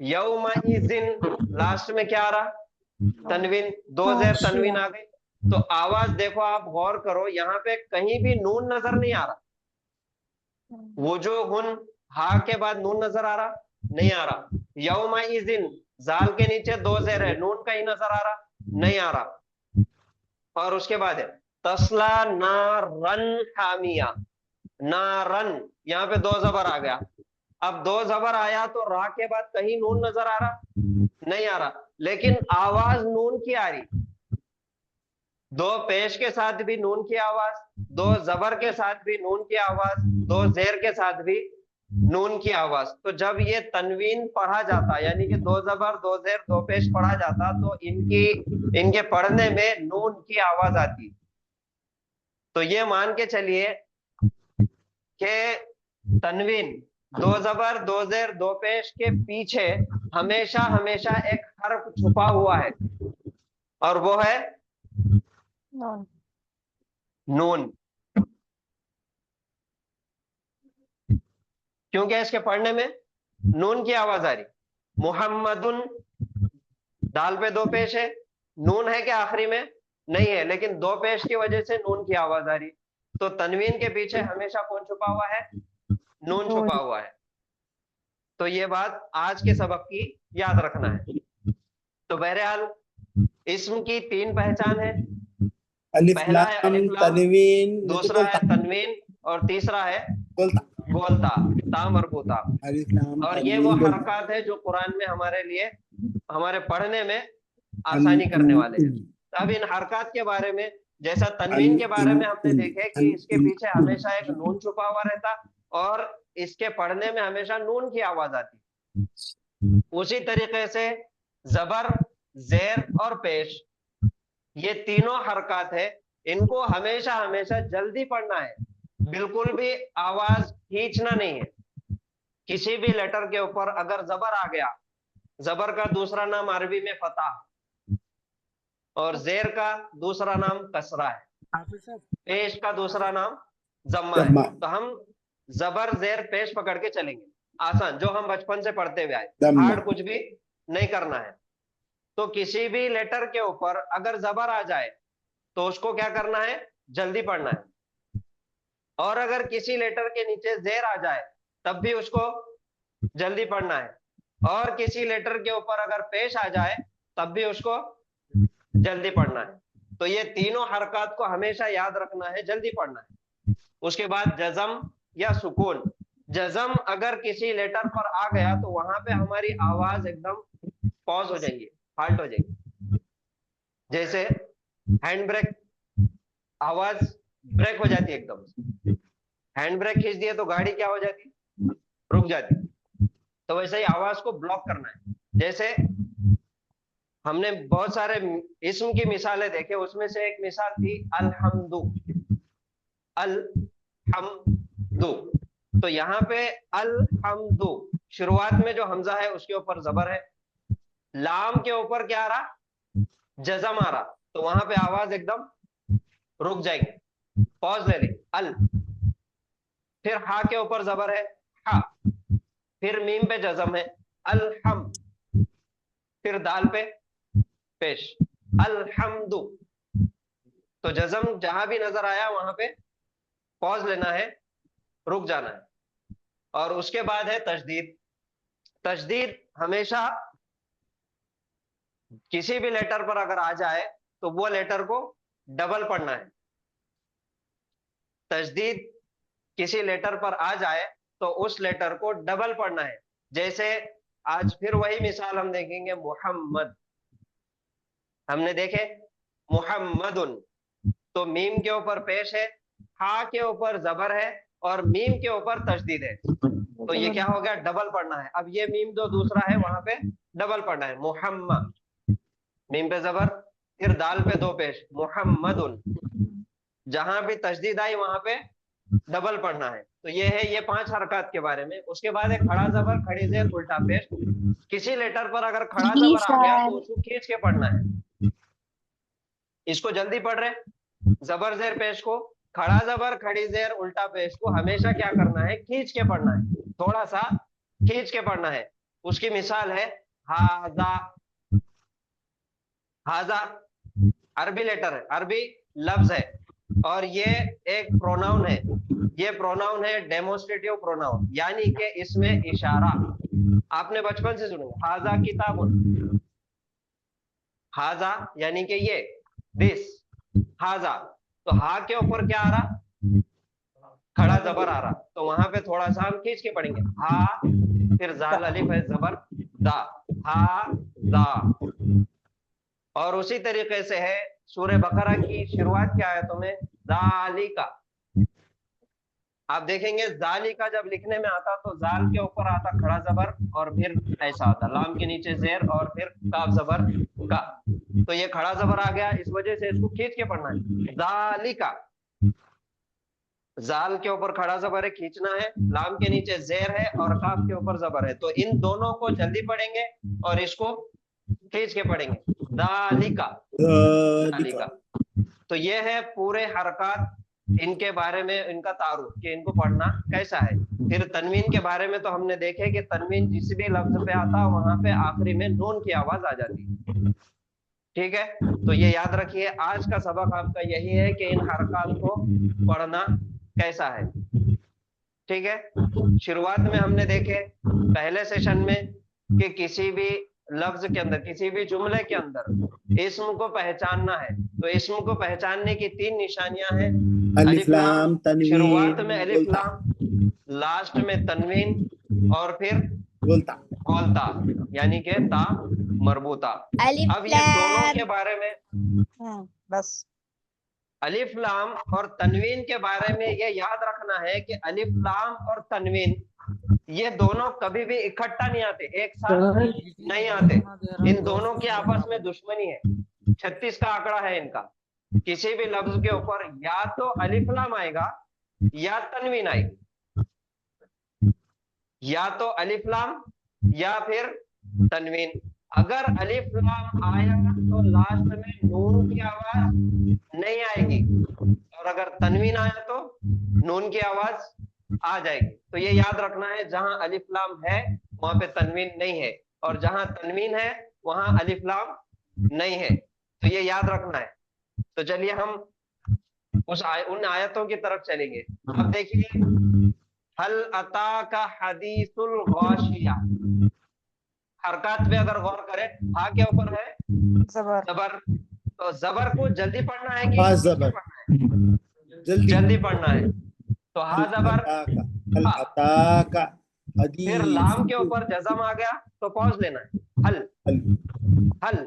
यौमइज़िन लास्ट में क्या आ रहा? तनवीन, दो जेर तनवीन आ गई। तो आवाज देखो, आप गौर करो, यहाँ पे कहीं भी नून नजर नहीं आ रहा। वुजूहुन हा के बाद नून नजर आ रहा? नहीं आ रहा। यौमइज़िन जाल के नीचे दो जेर है, नून कहीं नजर आ रहा? नहीं आ रहा। और उसके बाद है तस्ला नारन हामिया, नारन, यहाँ पे दो जबर आ गया। अब दो जबर आया तो रा के बाद कहीं नून नजर आ रहा? नहीं आ रहा, लेकिन आवाज नून की आ रही। दो पेश के साथ भी नून की आवाज, दो जबर के साथ भी नून की आवाज, दो जेर के साथ भी नून की आवाज। तो जब ये तनवीन पढ़ा जाता, यानी कि दो जबर दो जेर दो पेश पढ़ा जाता, तो इनके पढ़ने में नून की आवाज आती। तो ये मान के चलिए कि तनवीन दो जबर दो जेर दो पेश के पीछे हमेशा हमेशा एक हर्फ छुपा हुआ है, और वो है नून। क्योंकि इसके पढ़ने में नून की आवाज आ रही। मुहम्मदुन दाल पे दो पेश है, नून है क्या आखिरी में? नहीं है, लेकिन दो पेश की वजह से नून की आवाज आ रही। तो तनवीन के पीछे हमेशा कौन छुपा हुआ है? नून छुपा हुआ है। तो ये बात आज के सबक की याद रखना है। तो बहरहाल इस्म की तीन पहचान है। अलिफ पहला है लाम अलिफ लाम, तनवीन दूसरा है तनवीन, और तीसरा है गोलता, ता मरबूता। अलिफ लाम और ये वो तनवीन हरकत है जो कुरान में हमारे लिए, हमारे पढ़ने में आसानी करने वाले हैं। तो अब इन हरकत के बारे में, जैसा तनवीन के बारे में हमने देखे कि इसके पीछे हमेशा एक नून छुपा हुआ रहता और इसके पढ़ने में हमेशा नून की आवाज आती। उसी तरीके से जबर, जेर और पेश, ये तीनों हरकत है, इनको हमेशा हमेशा जल्दी पढ़ना है, बिल्कुल भी आवाज खींचना नहीं है। किसी भी लेटर के ऊपर अगर जबर आ गया, जबर का दूसरा नाम अरबी में फतह और जेर का दूसरा नाम कसरा है, पेश का दूसरा नाम जम्मा है। तो हम जबर जेर पेश पकड़ के चलेंगे, आसान, जो हम बचपन से पढ़ते हुए आए, हार्ड कुछ भी नहीं करना है। तो किसी भी लेटर के ऊपर अगर जबर आ जाए तो उसको क्या करना है? जल्दी पढ़ना है। और अगर किसी लेटर के नीचे जेर आ जाए तब भी उसको जल्दी पढ़ना है। और किसी लेटर के ऊपर अगर पेश आ जाए तब भी उसको जल्दी पढ़ना है। तो ये तीनों हरकत को हमेशा याद रखना है, जल्दी पढ़ना है। उसके बाद जज़म या सुकून। जज़म अगर किसी लेटर पर आ गया तो वहां पे हमारी आवाज एकदम पॉज हो जाएगी, हाल्ट हो जाएगी। जैसे हैंड ब्रेक, आवाज ब्रेक हो जाती है एकदम। हैंड ब्रेक खींच दिए तो गाड़ी क्या हो जाती? रुक जाती है। तो वैसे ही आवाज को ब्लॉक करना है। जैसे हमने बहुत सारे इस्म की मिसालें देखे, उसमें से एक मिसाल थी अलहम्दु, अलहम्दु। तो यहाँ पे अलहम्दु शुरुआत में जो हमजा है उसके ऊपर जबर है, लाम के ऊपर क्या आ रहा, जज़म आ रहा, तो वहां पे आवाज एकदम रुक जाएगी, पॉज ले ली, अल। फिर हा के ऊपर जबर है, हा। फिर मीम पे जज़म है, अलहम। फिर दाल पे पेश, अलहम्दु। तो जज़म जहां भी नजर आया वहां पे पॉज लेना है, रुक जाना है। और उसके बाद है तशदीद। तशदीद हमेशा किसी भी लेटर पर अगर आ जाए तो वो लेटर को डबल पढ़ना है। तशदीद किसी लेटर पर आ जाए तो उस लेटर को डबल पढ़ना है। जैसे आज फिर वही मिसाल हम देखेंगे, मुहम्मद। हमने देखे मुहम्मदुन, तो मीम के ऊपर पेश है, हा के ऊपर जबर है और मीम के ऊपर तशदीद है, तो ये क्या हो गया, डबल पढ़ना है। अब ये मीम जो दूसरा है वहां पे डबल पढ़ना है, मुहम्मद, मीम पे जबर, फिर दाल पे दो पेश, मुहम्मदुन। जहां भी तशदीद आई वहां पे डबल पढ़ना है। तो ये है ये 5 हरकत के बारे में। उसके बाद है खड़ा जबर, खड़ी जेर, उल्टा पेश। किसी लेटर पर अगर खड़ा जी जबर आ गया तो सर। उसको खींच के पढ़ना है। इसको जल्दी पढ़ रहे, जबर जेर पेश को, खड़ा जबर खड़ी जेर उल्टा पेश को हमेशा क्या करना है, खींच के पढ़ना है, थोड़ा सा खींच के पढ़ना है। उसकी मिसाल है हाजा। हाजा अरबी लेटर है, अरबी लफ्ज है, और ये एक प्रोनाउन है। ये प्रोनाउन है डेमोस्ट्रेटिव प्रोनाउन, यानी कि इसमें इशारा। आपने बचपन से सुना हाजा किताबुन, हाजा यानी कि ये, दिस, हाजा। तो हा के ऊपर क्या आ रहा, खड़ा जबर आ रहा, तो वहां पे थोड़ा सा हम खींच के पढ़ेंगे, हा। फिर जाल अलिफ है जबर, दा, हा दा। और उसी तरीके से है सूरह बकरा की शुरुआत की आयतों में जालिका। आप देखेंगे जालिका जब लिखने में आता तो जाल के ऊपर आता खड़ा जबर और फिर ऐसा आता लाम के नीचे जेर और फिर काफ जबर का। तो ये खड़ा जबर आ गया, इस वजह से इसको खींच के पढ़ना है, जालिका। जाल के ऊपर खड़ा जबर है, खींचना है, लाम के नीचे जेर है और काफ के ऊपर जबर है। तो इन दोनों को जल्दी पढ़ेंगे और इसको खींच के पढ़ेंगे, दालिका, दालिका। तो ये है पूरे हरकत, इनके बारे में इनका तारुफ कि इनको पढ़ना कैसा है। फिर तनवीन के बारे में तो हमने देखे कि तनवीन जिस भी लफ्ज पे आता वहां पे आखिरी में नून की आवाज आ जाती है। ठीक है, तो ये याद रखिए, आज का सबक आपका यही है कि इन हरकत को पढ़ना कैसा है। ठीक है, शुरुआत में हमने देखे पहले सेशन में कि किसी भी लफ्ज के अंदर, किसी भी जुमले के अंदर इस्म को पहचानना है, तो इस्म को पहचानने की 3 निशानियां हैं, अलिफ लाम तनवीन, शुरुआत में अलिफ लाम, लास्ट में तनवीन और फिर बोलता गोलता यानी कि ता मरबूता। अब ये दोनों के बारे में, बस अलिफ लाम और तनवीन के बारे में ये याद रखना है कि अलिफ लाम और तनवीन ये दोनों कभी भी इकट्ठा नहीं आते, एक साथ नहीं आते। इन दोनों की आपस में दुश्मनी है, 36 का आंकड़ा है इनका। किसी भी लफ्ज के ऊपर या तो अलिफ लाम आएगा या तनवीन आएगी, या तो अलिफ लाम या फिर तनवीन। अगर अलिफ लाम आया तो लास्ट में नून की आवाज नहीं आएगी, और अगर तनवीन आया तो नून की आवाज आ जाएगी। तो ये याद रखना है, जहां अलिफ लाम है वहां पे तनवीन नहीं है, और जहां तनवीन है वहां अलिफ लाम नहीं है। तो ये याद रखना है। तो चलिए हम उन आयतों की तरफ चलेंगे। अब देखिए, हल अता का हदीसुल गाशिया, हरकत पे अगर गौर करें, हा के ऊपर है जबर जबर, तो जबर को जल्दी पढ़ना है कि हा जबर, जल्दी पढ़ना है। तो हा जबर, हल अता का हदीस, फिर लाम के ऊपर जज़म आ गया तो पॉज लेना है, हल हल।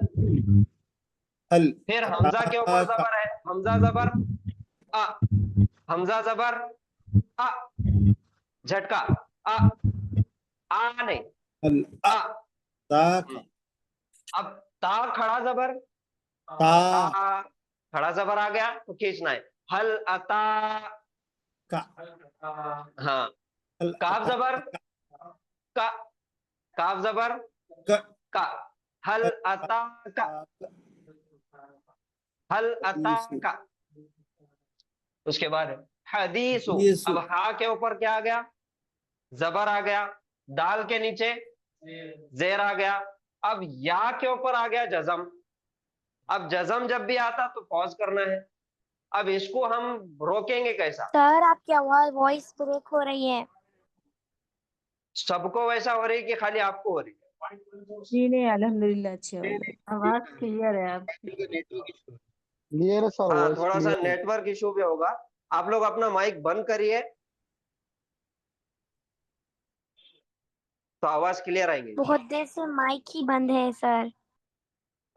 हल, फिर हमजा के ऊपर जबर है, हमजा जबर आ, हमजा जबर आ, झटका आ, आ नहीं, हल आ। ता का अब ता खड़ा जबर, ता ता खड़ा जबर आ गया तो खींचना है। हल अता, का हाँ। हल काफ अता जबर, का, काफ जबर, का का। हल अता का, हल अता का। उसके बाद हदीसु। हदीसु। अब हा के ऊपर क्या आ गया? जबर आ गया। दाल के नीचे जेर आ गया। अब या के ऊपर आ गया जजम। अब जजम जब भी आता तो पॉज करना है। अब इसको हम रोकेंगे कैसा? सर आपकी आवाज वॉइस ब्रेक हो रही है। सबको वैसा हो रही है कि खाली आपको हो रही है? जी नहीं, अल्हम्दुलिल्लाह अच्छी आवाज क्लियर है आपकी। क्लियर है सर, हाँ, वॉइस थोड़ा सा क्लियर है। नेटवर्क इशू भी होगा। आप लोग अपना माइक बंद करिए तो आवाज क्लियर आएंगी। बहुत देर से माइक ही बंद है सर।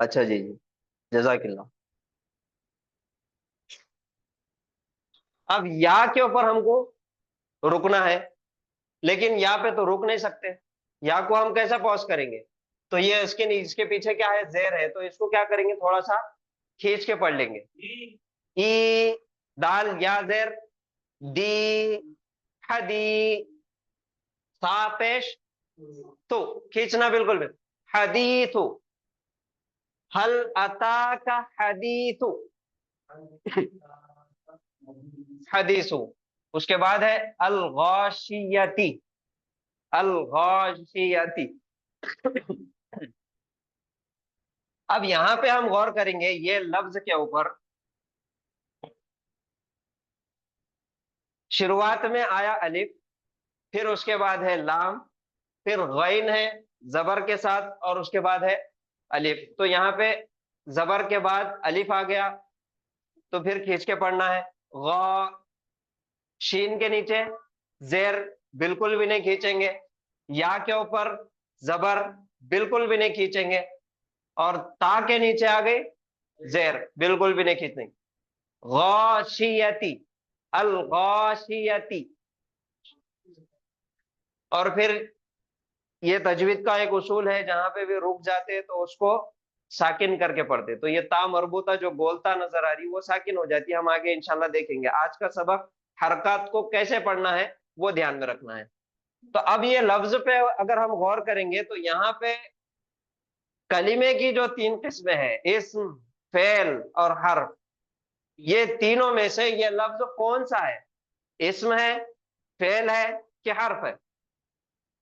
अच्छा जी जी, जजाकिल्लाह। अब या के ऊपर हमको रुकना है, लेकिन यहाँ पे तो रुक नहीं सकते। या को हम कैसा पॉज करेंगे? तो ये इसके पीछे क्या है? जेर है, तो इसको क्या करेंगे? थोड़ा सा खींच के पढ़ लेंगे। ई दाल या जेर, दी हदी, सा पेश तो खींचना बिल्कुल भी। हदीथु, हल अता का हदीथु, हदीसु। उसके बाद है अल गाशियती, अल गाशियती। अब यहां पे हम गौर करेंगे ये लफ्ज के ऊपर। शुरुआत में आया अलिफ, फिर उसके बाद है लाम, फिर गैन है जबर के साथ, और उसके बाद है अलिफ। तो यहाँ पे जबर के बाद अलिफ आ गया, तो फिर खींच के पढ़ना है। गौ, शीन के नीचे जेर बिल्कुल भी नहीं खींचेंगे। या के ऊपर जबर बिल्कुल भी नहीं खींचेंगे। और ता के नीचे आ गई जेर, बिल्कुल भी नहीं खींचेंगे। गौशियती, अल गौशियती। और फिर ये तजवीद का एक उसूल है, जहां पे भी रुक जाते हैं तो उसको साकिन करके पढ़ते। तो ये ता मरबूता जो बोलता नजर आ रही वो साकिन हो जाती है। हम आगे इंशाल्लाह देखेंगे। आज का सबक हरकत को कैसे पढ़ना है वो ध्यान में रखना है। तो अब ये लफ्ज पे अगर हम गौर करेंगे तो यहाँ पे कलीमे की जो तीन किस्में हैं, इस्म, फेल और हर्फ, ये तीनों में से ये लफ्ज कौन सा है? इस्म है, फेल है कि हर्फ है?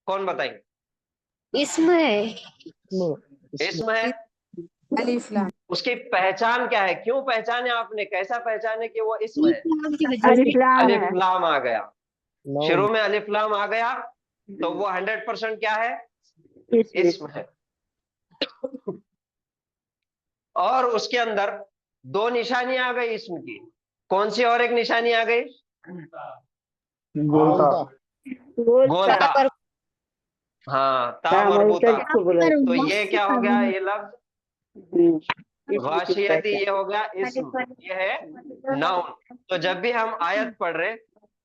कौन बताएंगे? इसमें इस्म है। अलिफ लाम। उसकी पहचान क्या है? क्यों पहचाने आपने? कैसा पहचाने कि वो इस्म है? अलिफ लाम अलिफ है। लाम आ गया, नाउन। शुरू में अलिफ लाम आ गया तो वो 100% क्या है? इस्म है। और उसके अंदर दो निशानी आ गई इस्म की। कौन सी और एक निशानी आ गई? गोलता। गोलता। हाँ, ता मरबूता। तो ये क्या हो गया? ये लफ्ज गाशियती, ये हो गया इस्म, ये है नाउन। तो जब भी हम आयत पढ़ रहे,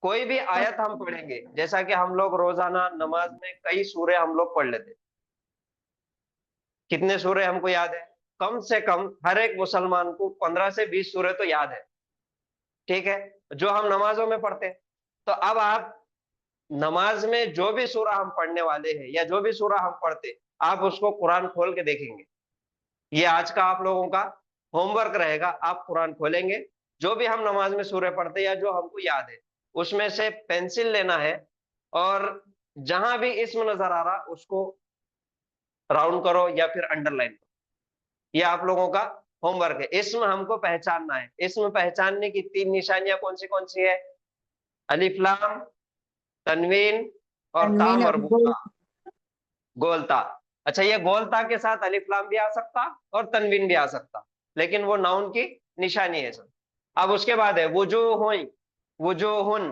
कोई भी आयत हम पढ़ेंगे, जैसा कि हम लोग रोजाना नमाज में कई सूरे हम लोग पढ़ लेते। कितने सूरे हमको याद है? कम से कम हर एक मुसलमान को 15 से 20 सूरे तो याद है, ठीक है, जो हम नमाजों में पढ़ते। तो अब आप नमाज में जो भी सूरा हम पढ़ने वाले हैं या जो भी सूरा हम पढ़ते, आप उसको कुरान खोल के देखेंगे। ये आज का आप लोगों का होमवर्क रहेगा। आप कुरान खोलेंगे, जो भी हम नमाज में सूरे पढ़ते या जो हमको याद है, उसमें से पेंसिल लेना है और जहां भी इस्म नजर आ रहा उसको राउंड करो या फिर अंडरलाइन करो। ये आप लोगों का होमवर्क है। इस्म हमको पहचानना है। इस्म पहचानने की तीन निशानियां कौन सी है? अलिफ लाम, तनवीन और ता तनवीन और मरबूता, गोलता। अच्छा, ये गोलता के साथ अलिफ लाम भी आ सकता और तनवीन भी आ सकता, लेकिन वो नाउन की निशानी है सर। अब उसके बाद है वुजूहुन, वुजूहुन,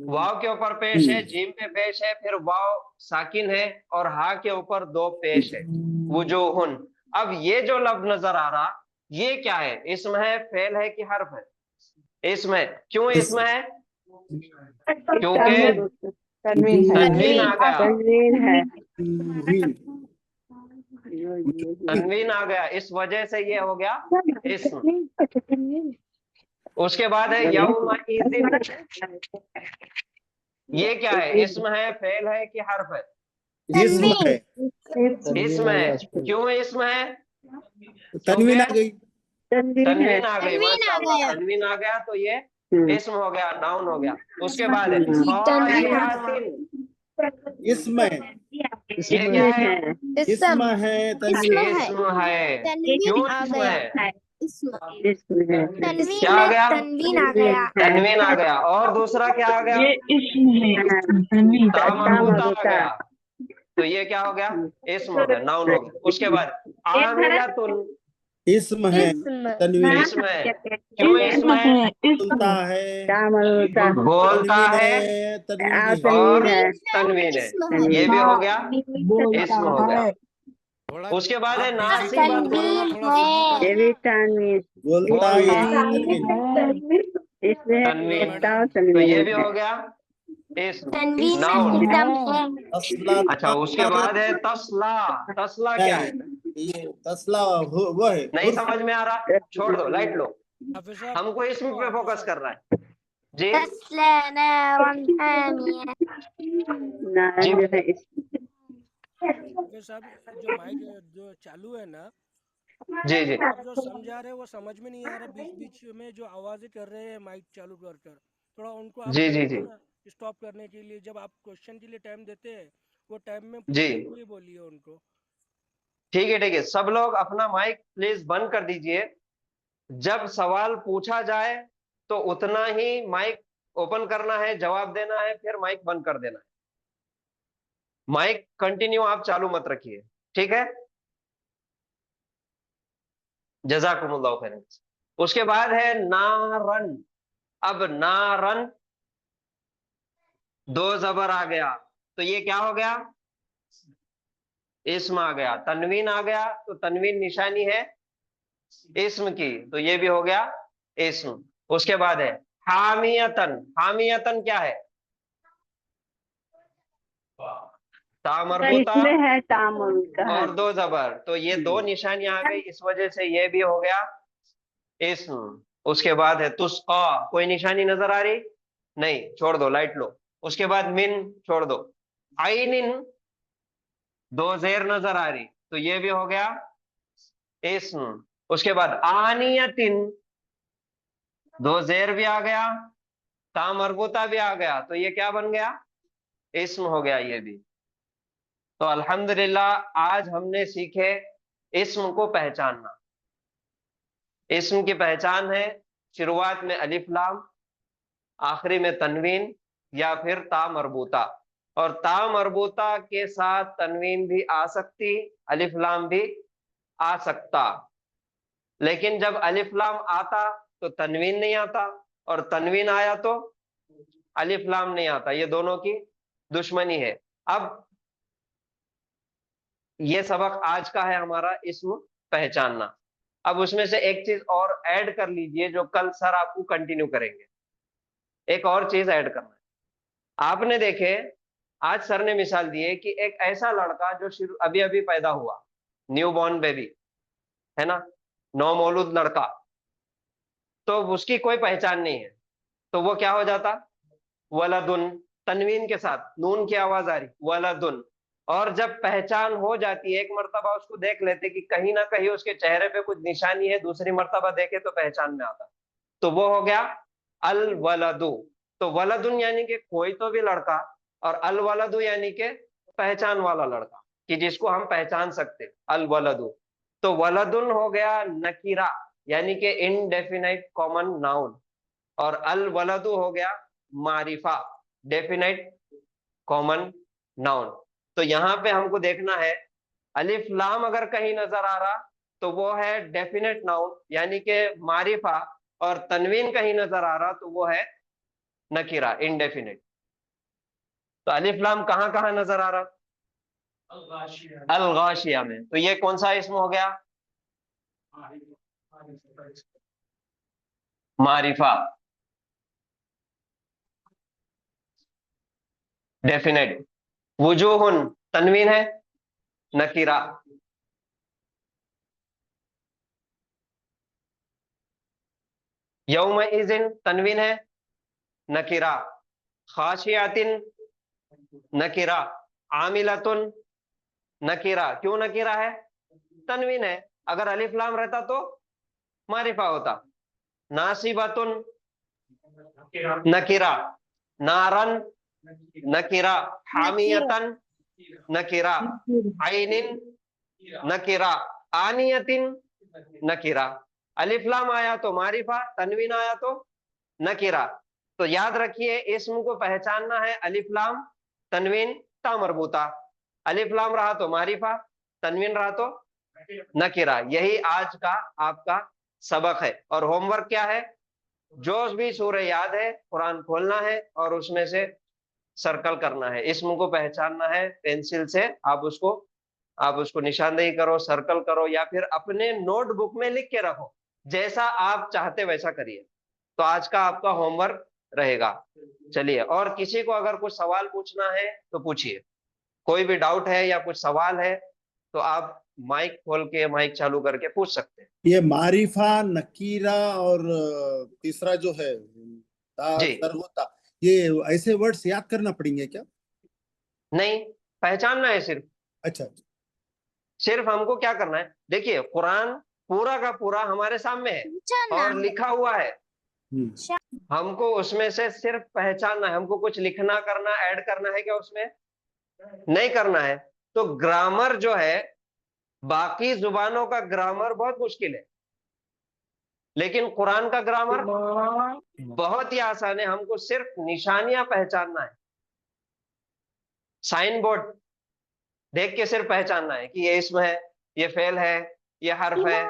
वाव के ऊपर पेश है, जीम पे पेश है, फिर वाव साकिन है और हा के ऊपर दो पेश है, वुजूहुन। अब ये जो लफ्ज नजर आ रहा, ये क्या है? इस्म है, फेल है कि हर्फ है? इस्म है। क्यों इस्म है? क्योंकि तनवीन है तनवीन आ गया, तनवीन है तनवीन। तनवीन आ गया, इस वजह से ये हो गया इस्म। उसके बाद है यौमइज़िन, ये क्या है, इस्म है, फेल है कि हर्फ है? इस्म है। इस्म है। क्यों इस्म है? तनवीन आ गई। तनवीन आ गई, तनवीन आ माशाअल्लाह, गया। तनवीन आ गया तो ये इस्म हो गया, नाउन हो गया। उसके बाद है जी, तनवीन आ खाशियातिन, इस्म है। ये क्या है? इस्म है। तनवीन। इस्म है। क्यों तनवीन आ इस्म गया। है? इस्म क्या तनवीन आ में गया? तनवीन आ गया। तनवीन आ गया। और दूसरा क्या आ गया? ता मरबूता आ गया, तो ये क्या हो गया? इस्म हो गया, नाउन हो गया। उसके बाद आमिलतुन, इस्म है। इस्म तनवीन। इस्म है। क्यों इस्म है? सुनता है। बोलता तनवीन है है। तनवीन भी है। और तनवीन तनवीन है, इस्म है। ये भी हो गया, बोलता इस्म हो गया। है। उसके बाद है तनवीन नासिबतुन, है। बोलता बोलता है। है, तनवीन। तनवीन, तो ये भी हो गया इस्म, तनवीन में नाउन। एकदम है। तस्ला अच्छा, उसके बाद है तस्ला। तस्ला क्या है? ये तस्ला वो है। नहीं समझ में आ रहा, छोड़ दो, लाइट लो, हमको इसमें पे फोकस कर रहा है जी। तस्ला नारन हामिया। जी ये सब जो माइक जो चालू है ना, जी जी आप जो समझा रहे हैं वो समझ में नहीं आ रहा, बीच बीच में जो आवाजें कर रहे हैं माइक चालू कर कर, थोड़ा उनको आप जी जी बोलिए जी ना स्टॉप करने के लिए। जब आप क्वेश्चन के लिए टाइम देते हैं वो टाइम में जी, पूछने के लिए बोलिए उनको। ठीक है ठीक है, सब लोग अपना माइक प्लीज बंद कर दीजिए। जब सवाल पूछा जाए तो उतना ही माइक ओपन करना है, जवाब देना है, फिर माइक बंद कर देना है। माइक कंटिन्यू आप चालू मत रखिए, ठीक है? जज़ाकुमुल्लाह खैरन। उसके बाद है नारन। अब नारन, दो जबर आ गया, तो ये क्या हो गया? इस्म आ गया। तनवीन आ गया, तो तनवीन निशानी है इस्म की, तो ये भी हो गया इस्म। उसके बाद है हामियतन। हामियतन क्या है? ता मरबूता है तामुल का है। और दो जबर, तो ये दो निशानियां आ गई, इस वजह से ये भी हो गया इस्म। उसके बाद है तुस्का, कोई निशानी नजर आ रही? नहीं, छोड़ दो, लाइट लो। उसके बाद मिन, छोड़ दो। आइनिन, दो जेर नजर आ रही, तो ये भी हो गया इस्म। उसके बाद आनियतिन, दो जेर भी आ गया, ता मरबूता भी आ गया, तो ये क्या बन गया? इस्म हो गया ये भी। तो अल्हम्दुलिल्लाह आज हमने सीखे इस्म को पहचानना। इस्म की पहचान है शुरुआत में अलिफ लाम, आखिरी में तनवीन या फिर ता मरबूता। और ता मरबूता के साथ तनवीन भी आ सकती, अलिफ लाम भी आ सकता। लेकिन जब अलिफ लाम आता तो तनवीन नहीं आता, और तनवीन आया तो अलिफ लाम नहीं आता, ये दोनों की दुश्मनी है। अब ये सबक आज का है हमारा, इस्म पहचानना। अब उसमें से एक चीज और ऐड कर लीजिए जो कल सर आपको कंटिन्यू करेंगे। एक और चीज ऐड करना है। आपने देखे, आज सर ने मिसाल दी है कि एक ऐसा लड़का जो शुरू अभी अभी पैदा हुआ, न्यू बॉर्न बेबी है ना, नौमौलूद लड़का, तो उसकी कोई पहचान नहीं है, तो वो क्या हो जाता? वलदुन, तनवीन के साथ नून की आवाज आ रही, वलदुन। और जब पहचान हो जाती है, एक मर्तबा उसको देख लेते कि कहीं ना कहीं उसके चेहरे पे कुछ निशानी है, दूसरी मर्तबा देखे तो पहचान में आता, तो वो हो गया अल वलदु। तो वलदुन यानी कि कोई तो भी लड़का, और अल वलदु यानी कि पहचान वाला लड़का, कि जिसको हम पहचान सकते, अल वलदु। तो वलदुन हो गया नकीरा, यानी कि इनडेफिनाइट कॉमन नाउन, और अल वलदु हो गया मारिफा, डेफिनाइट कॉमन नाउन। तो यहां पे हमको देखना है, अलिफ लाम अगर कहीं नजर आ रहा तो वो है डेफिनेट नाउन यानी कि मारिफा, और तनवीन कहीं नजर आ रहा तो वो है नकीरा, इनडेफिनेट। तो अलिफ लाम कहां कहां नजर आ रहा? अल गाशिया में। तो ये कौन सा इसम हो गया? मारिफा। डेफिनेट। वुजूहुन तनवीन है, नकीरा। यौमइज़िन तनवीन है, नकीरा। खाशियातिन नकीरा। आमिलतुन नकीरा। क्यों नकीरा है? तनवीन है। अगर अलिफ लाम रहता तो मारिफा होता। नासिबतुन नकीरा। नारन नकीरा। हामियतन नकीरा। आइनिन नकीरा। आनियतिन नकीरा। अलिफ लाम आया तो मारिफा, तनवीन आया तो नकीरा। तो याद रखिए, इस्म को पहचानना है अलिफ लाम तनवीन ता मरबूता। अलिफ लाम रहा तो मारिफा, तनवीन रहा तो नकीरा। यही आज का आपका सबक है। और होमवर्क क्या है? जो भी सूरह याद है कुरान खोलना है और उसमें से सर्कल करना है, इस्म को पहचानना है। पेंसिल से आप उसको निशानदेही करो, सर्कल करो, या फिर अपने नोटबुक में लिख के रखो। जैसा आप चाहते वैसा करिए। तो आज का आपका होमवर्क रहेगा। चलिए, और किसी को अगर कुछ सवाल पूछना है तो पूछिए। कोई भी डाउट है या कुछ सवाल है तो आप माइक खोल के, माइक चालू करके पूछ सकते हैं। ये मारिफा, नकीरा और तीसरा जो है जी। सरगोता, ये ऐसे वर्ड्स याद करना पड़ेंगे क्या? नहीं, पहचानना है सिर्फ। अच्छा। सिर्फ हमको क्या करना है, देखिए कुरान पूरा का पूरा हमारे सामने है और लिखा हुआ है। हमको उसमें से सिर्फ पहचानना है। हमको कुछ लिखना, करना, ऐड करना है क्या उसमें? नहीं करना है। तो ग्रामर जो है, बाकी जुबानों का ग्रामर बहुत मुश्किल है, लेकिन कुरान का ग्रामर बहुत ही आसान है। हमको सिर्फ निशानियां पहचानना है। साइन बोर्ड देख के सिर्फ पहचानना है कि ये इसम है, ये फेल है, ये हर्फ है।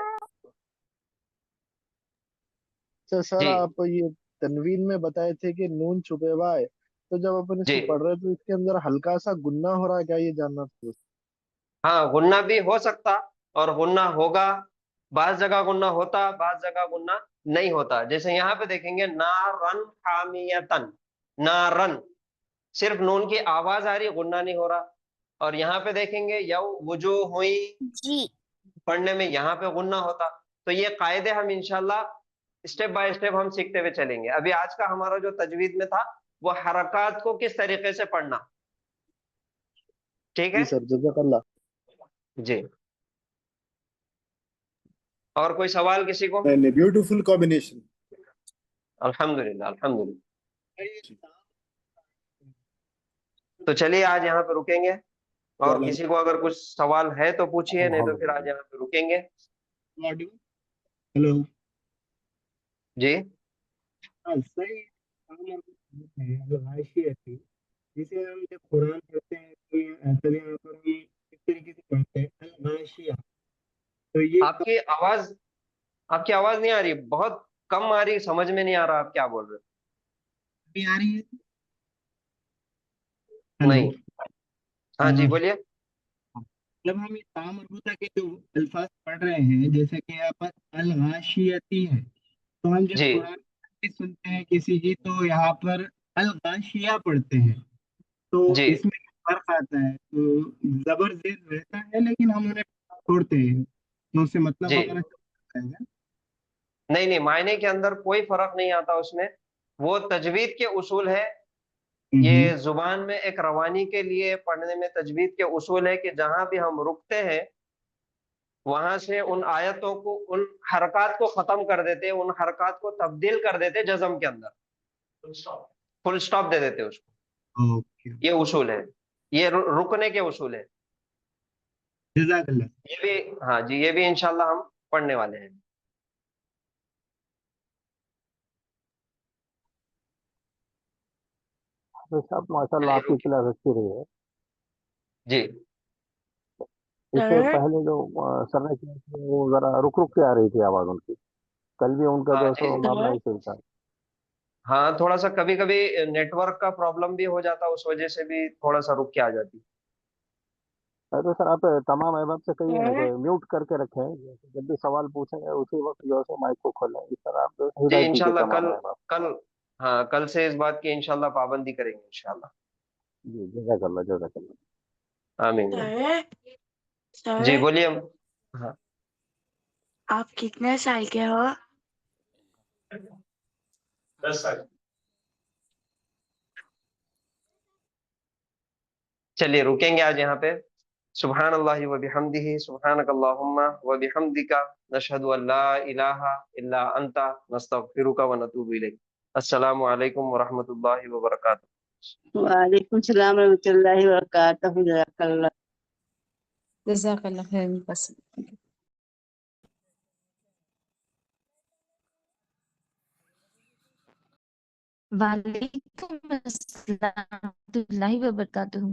तो सर जी आप ये तनवीन में बताए थे कि नून छुपे हुआ है, तो जब अपन जी। इसको पढ़ रहे हैं तो इसके अंदर हल्का सा गुन्ना हो रहा है क्या, ये जानना था। हाँ, गुन्ना भी हो सकता और गुन्ना होगा। बाज जगह गुन्ना होता, बाज जगह गुन्ना नहीं होता। जैसे यहाँ पे देखेंगे, नारन हामियतन, नारन, सिर्फ नून की आवाज आ रही है, गुन्ना नहीं हो रहा। और यहाँ पे देखेंगे यव वुजू हुई, जी। पढ़ने में यहाँ पे गुन्ना होता। तो ये कायदे हम इंशाल्लाह स्टेप बाय स्टेप हम सीखते हुए चलेंगे। अभी आज का हमारा जो तजवीद में था वो हरकत को किस तरीके से पढ़ना। ठीक है जी सर, जज़ाकल्लाह। जी। और कोई सवाल किसी को? Beautiful combination. अल्हम्दुलिल्लाह, अल्हम्दुलिल्लाह। तो चलिए आज यहाँ पे रुकेंगे, और किसी को अगर कुछ सवाल है तो पूछिए, नहीं तो फिर आज यहाँ पे रुकेंगे। हेलो। जी हाँ सही। हाशिया थी, जिसे हम जब कुरान पढ़ते हैं तो तभी यहाँ पर हम इस तरीके से पढ़ते हैं अल-गाशिया। तो ये आपकी आवाज नहीं आ रही, बहुत कम आ रही, समझ में नहीं आ रहा आप क्या बोल रहे भी आ रही है। हो। हेलो। नहीं। हाँ जी, बोलिए। जब हम इस मरबूता के जो अल्फाज पढ़ रहे हैं, जैसे कि यहाँ पर अल-गाशियती है, तो हम जब जी कुरान में सुनते हैं किसी की तो यहाँ पर अल-गाशिया पढ़ते हैं, तो जी। इसमें फर्क आता है। तो जबर जेर रहता है लेकिन हम उन्हें छोड़ते हैं, तो उससे मतलब जी वगैरह चलता है। नहीं नहीं, मायने के अंदर कोई फर्क नहीं आता उसमें। वो तजवीद के उसूल है। हम्म। ये जुबान में एक रवानी के लिए पढ़ने में तजवीद के उसूल है कि जहां भी हम रुकते हैं वहां से उन आयतों को, उन हरकत को खत्म कर देते, उन हरकत को तब्दील कर देते जज्म के अंदर, फुल स्टॉप दे देते उसको। ओके। ये उसूल है, ये रुकने के उसूल है। जज़ाकल्लाह। ये भी, हाँ जी, ये भी इंशाल्लाह हम पढ़ने वाले हैं। तो सब माशाल्लाह चलिए आपकी रुकिए। क्लास अच्छी रही है। जी इससे पहले जो सर ने किया था, वो जरा रुक रुक के आ रही थी आवाज उनकी। कल भी उनका हाँ जो है जी। सो मामला ही सही था। हाँ, थोड़ा सा कभी कभी नेटवर्क का प्रॉब्लम भी हो जाता, उस वजह से भी थोड़ा सा रुक के आ जाती। तो सर आप तमाम अहबाब से कहिए ना कि म्यूट करके रखें, जब भी सवाल पूछेंगे उसी वक्त जो है सो माइक को खोलें। इस तरह आप जी हिदायत कीजिए इंशाल्लाह, तमाम कल अहबाब। कल हाँ, कल से इस बात की इंशाल्लाह पाबंदी करेंगे इंशाल्लाह। जी जज़ाकल्लाह जज़ाकल्लाह। आमीन। सर जी बोलिए। हाँ आप कितने साल के हो? 10 साल। चलिए रुकेंगे आज यहाँ पे। सुभान अल्लाहि व बिहम्दिही सुब्हानकल्लाहुम्मा व बिहम्दिका नशहदु अल्ला इलाहा इल्ला अंता नस्तगफिरुका व नतूबु इलैक। अस्सलामु अलैकुम व रहमतुल्लाहि व बरकातुहू। वालेकुम सलाम रहमतुल्लाहि व बरकातहू। जज़ाकल्लाह। जज़ाकल्लाह खैर बस। वालेकुम अस्सलाम रहमतुल्लाहि व बरकातहू।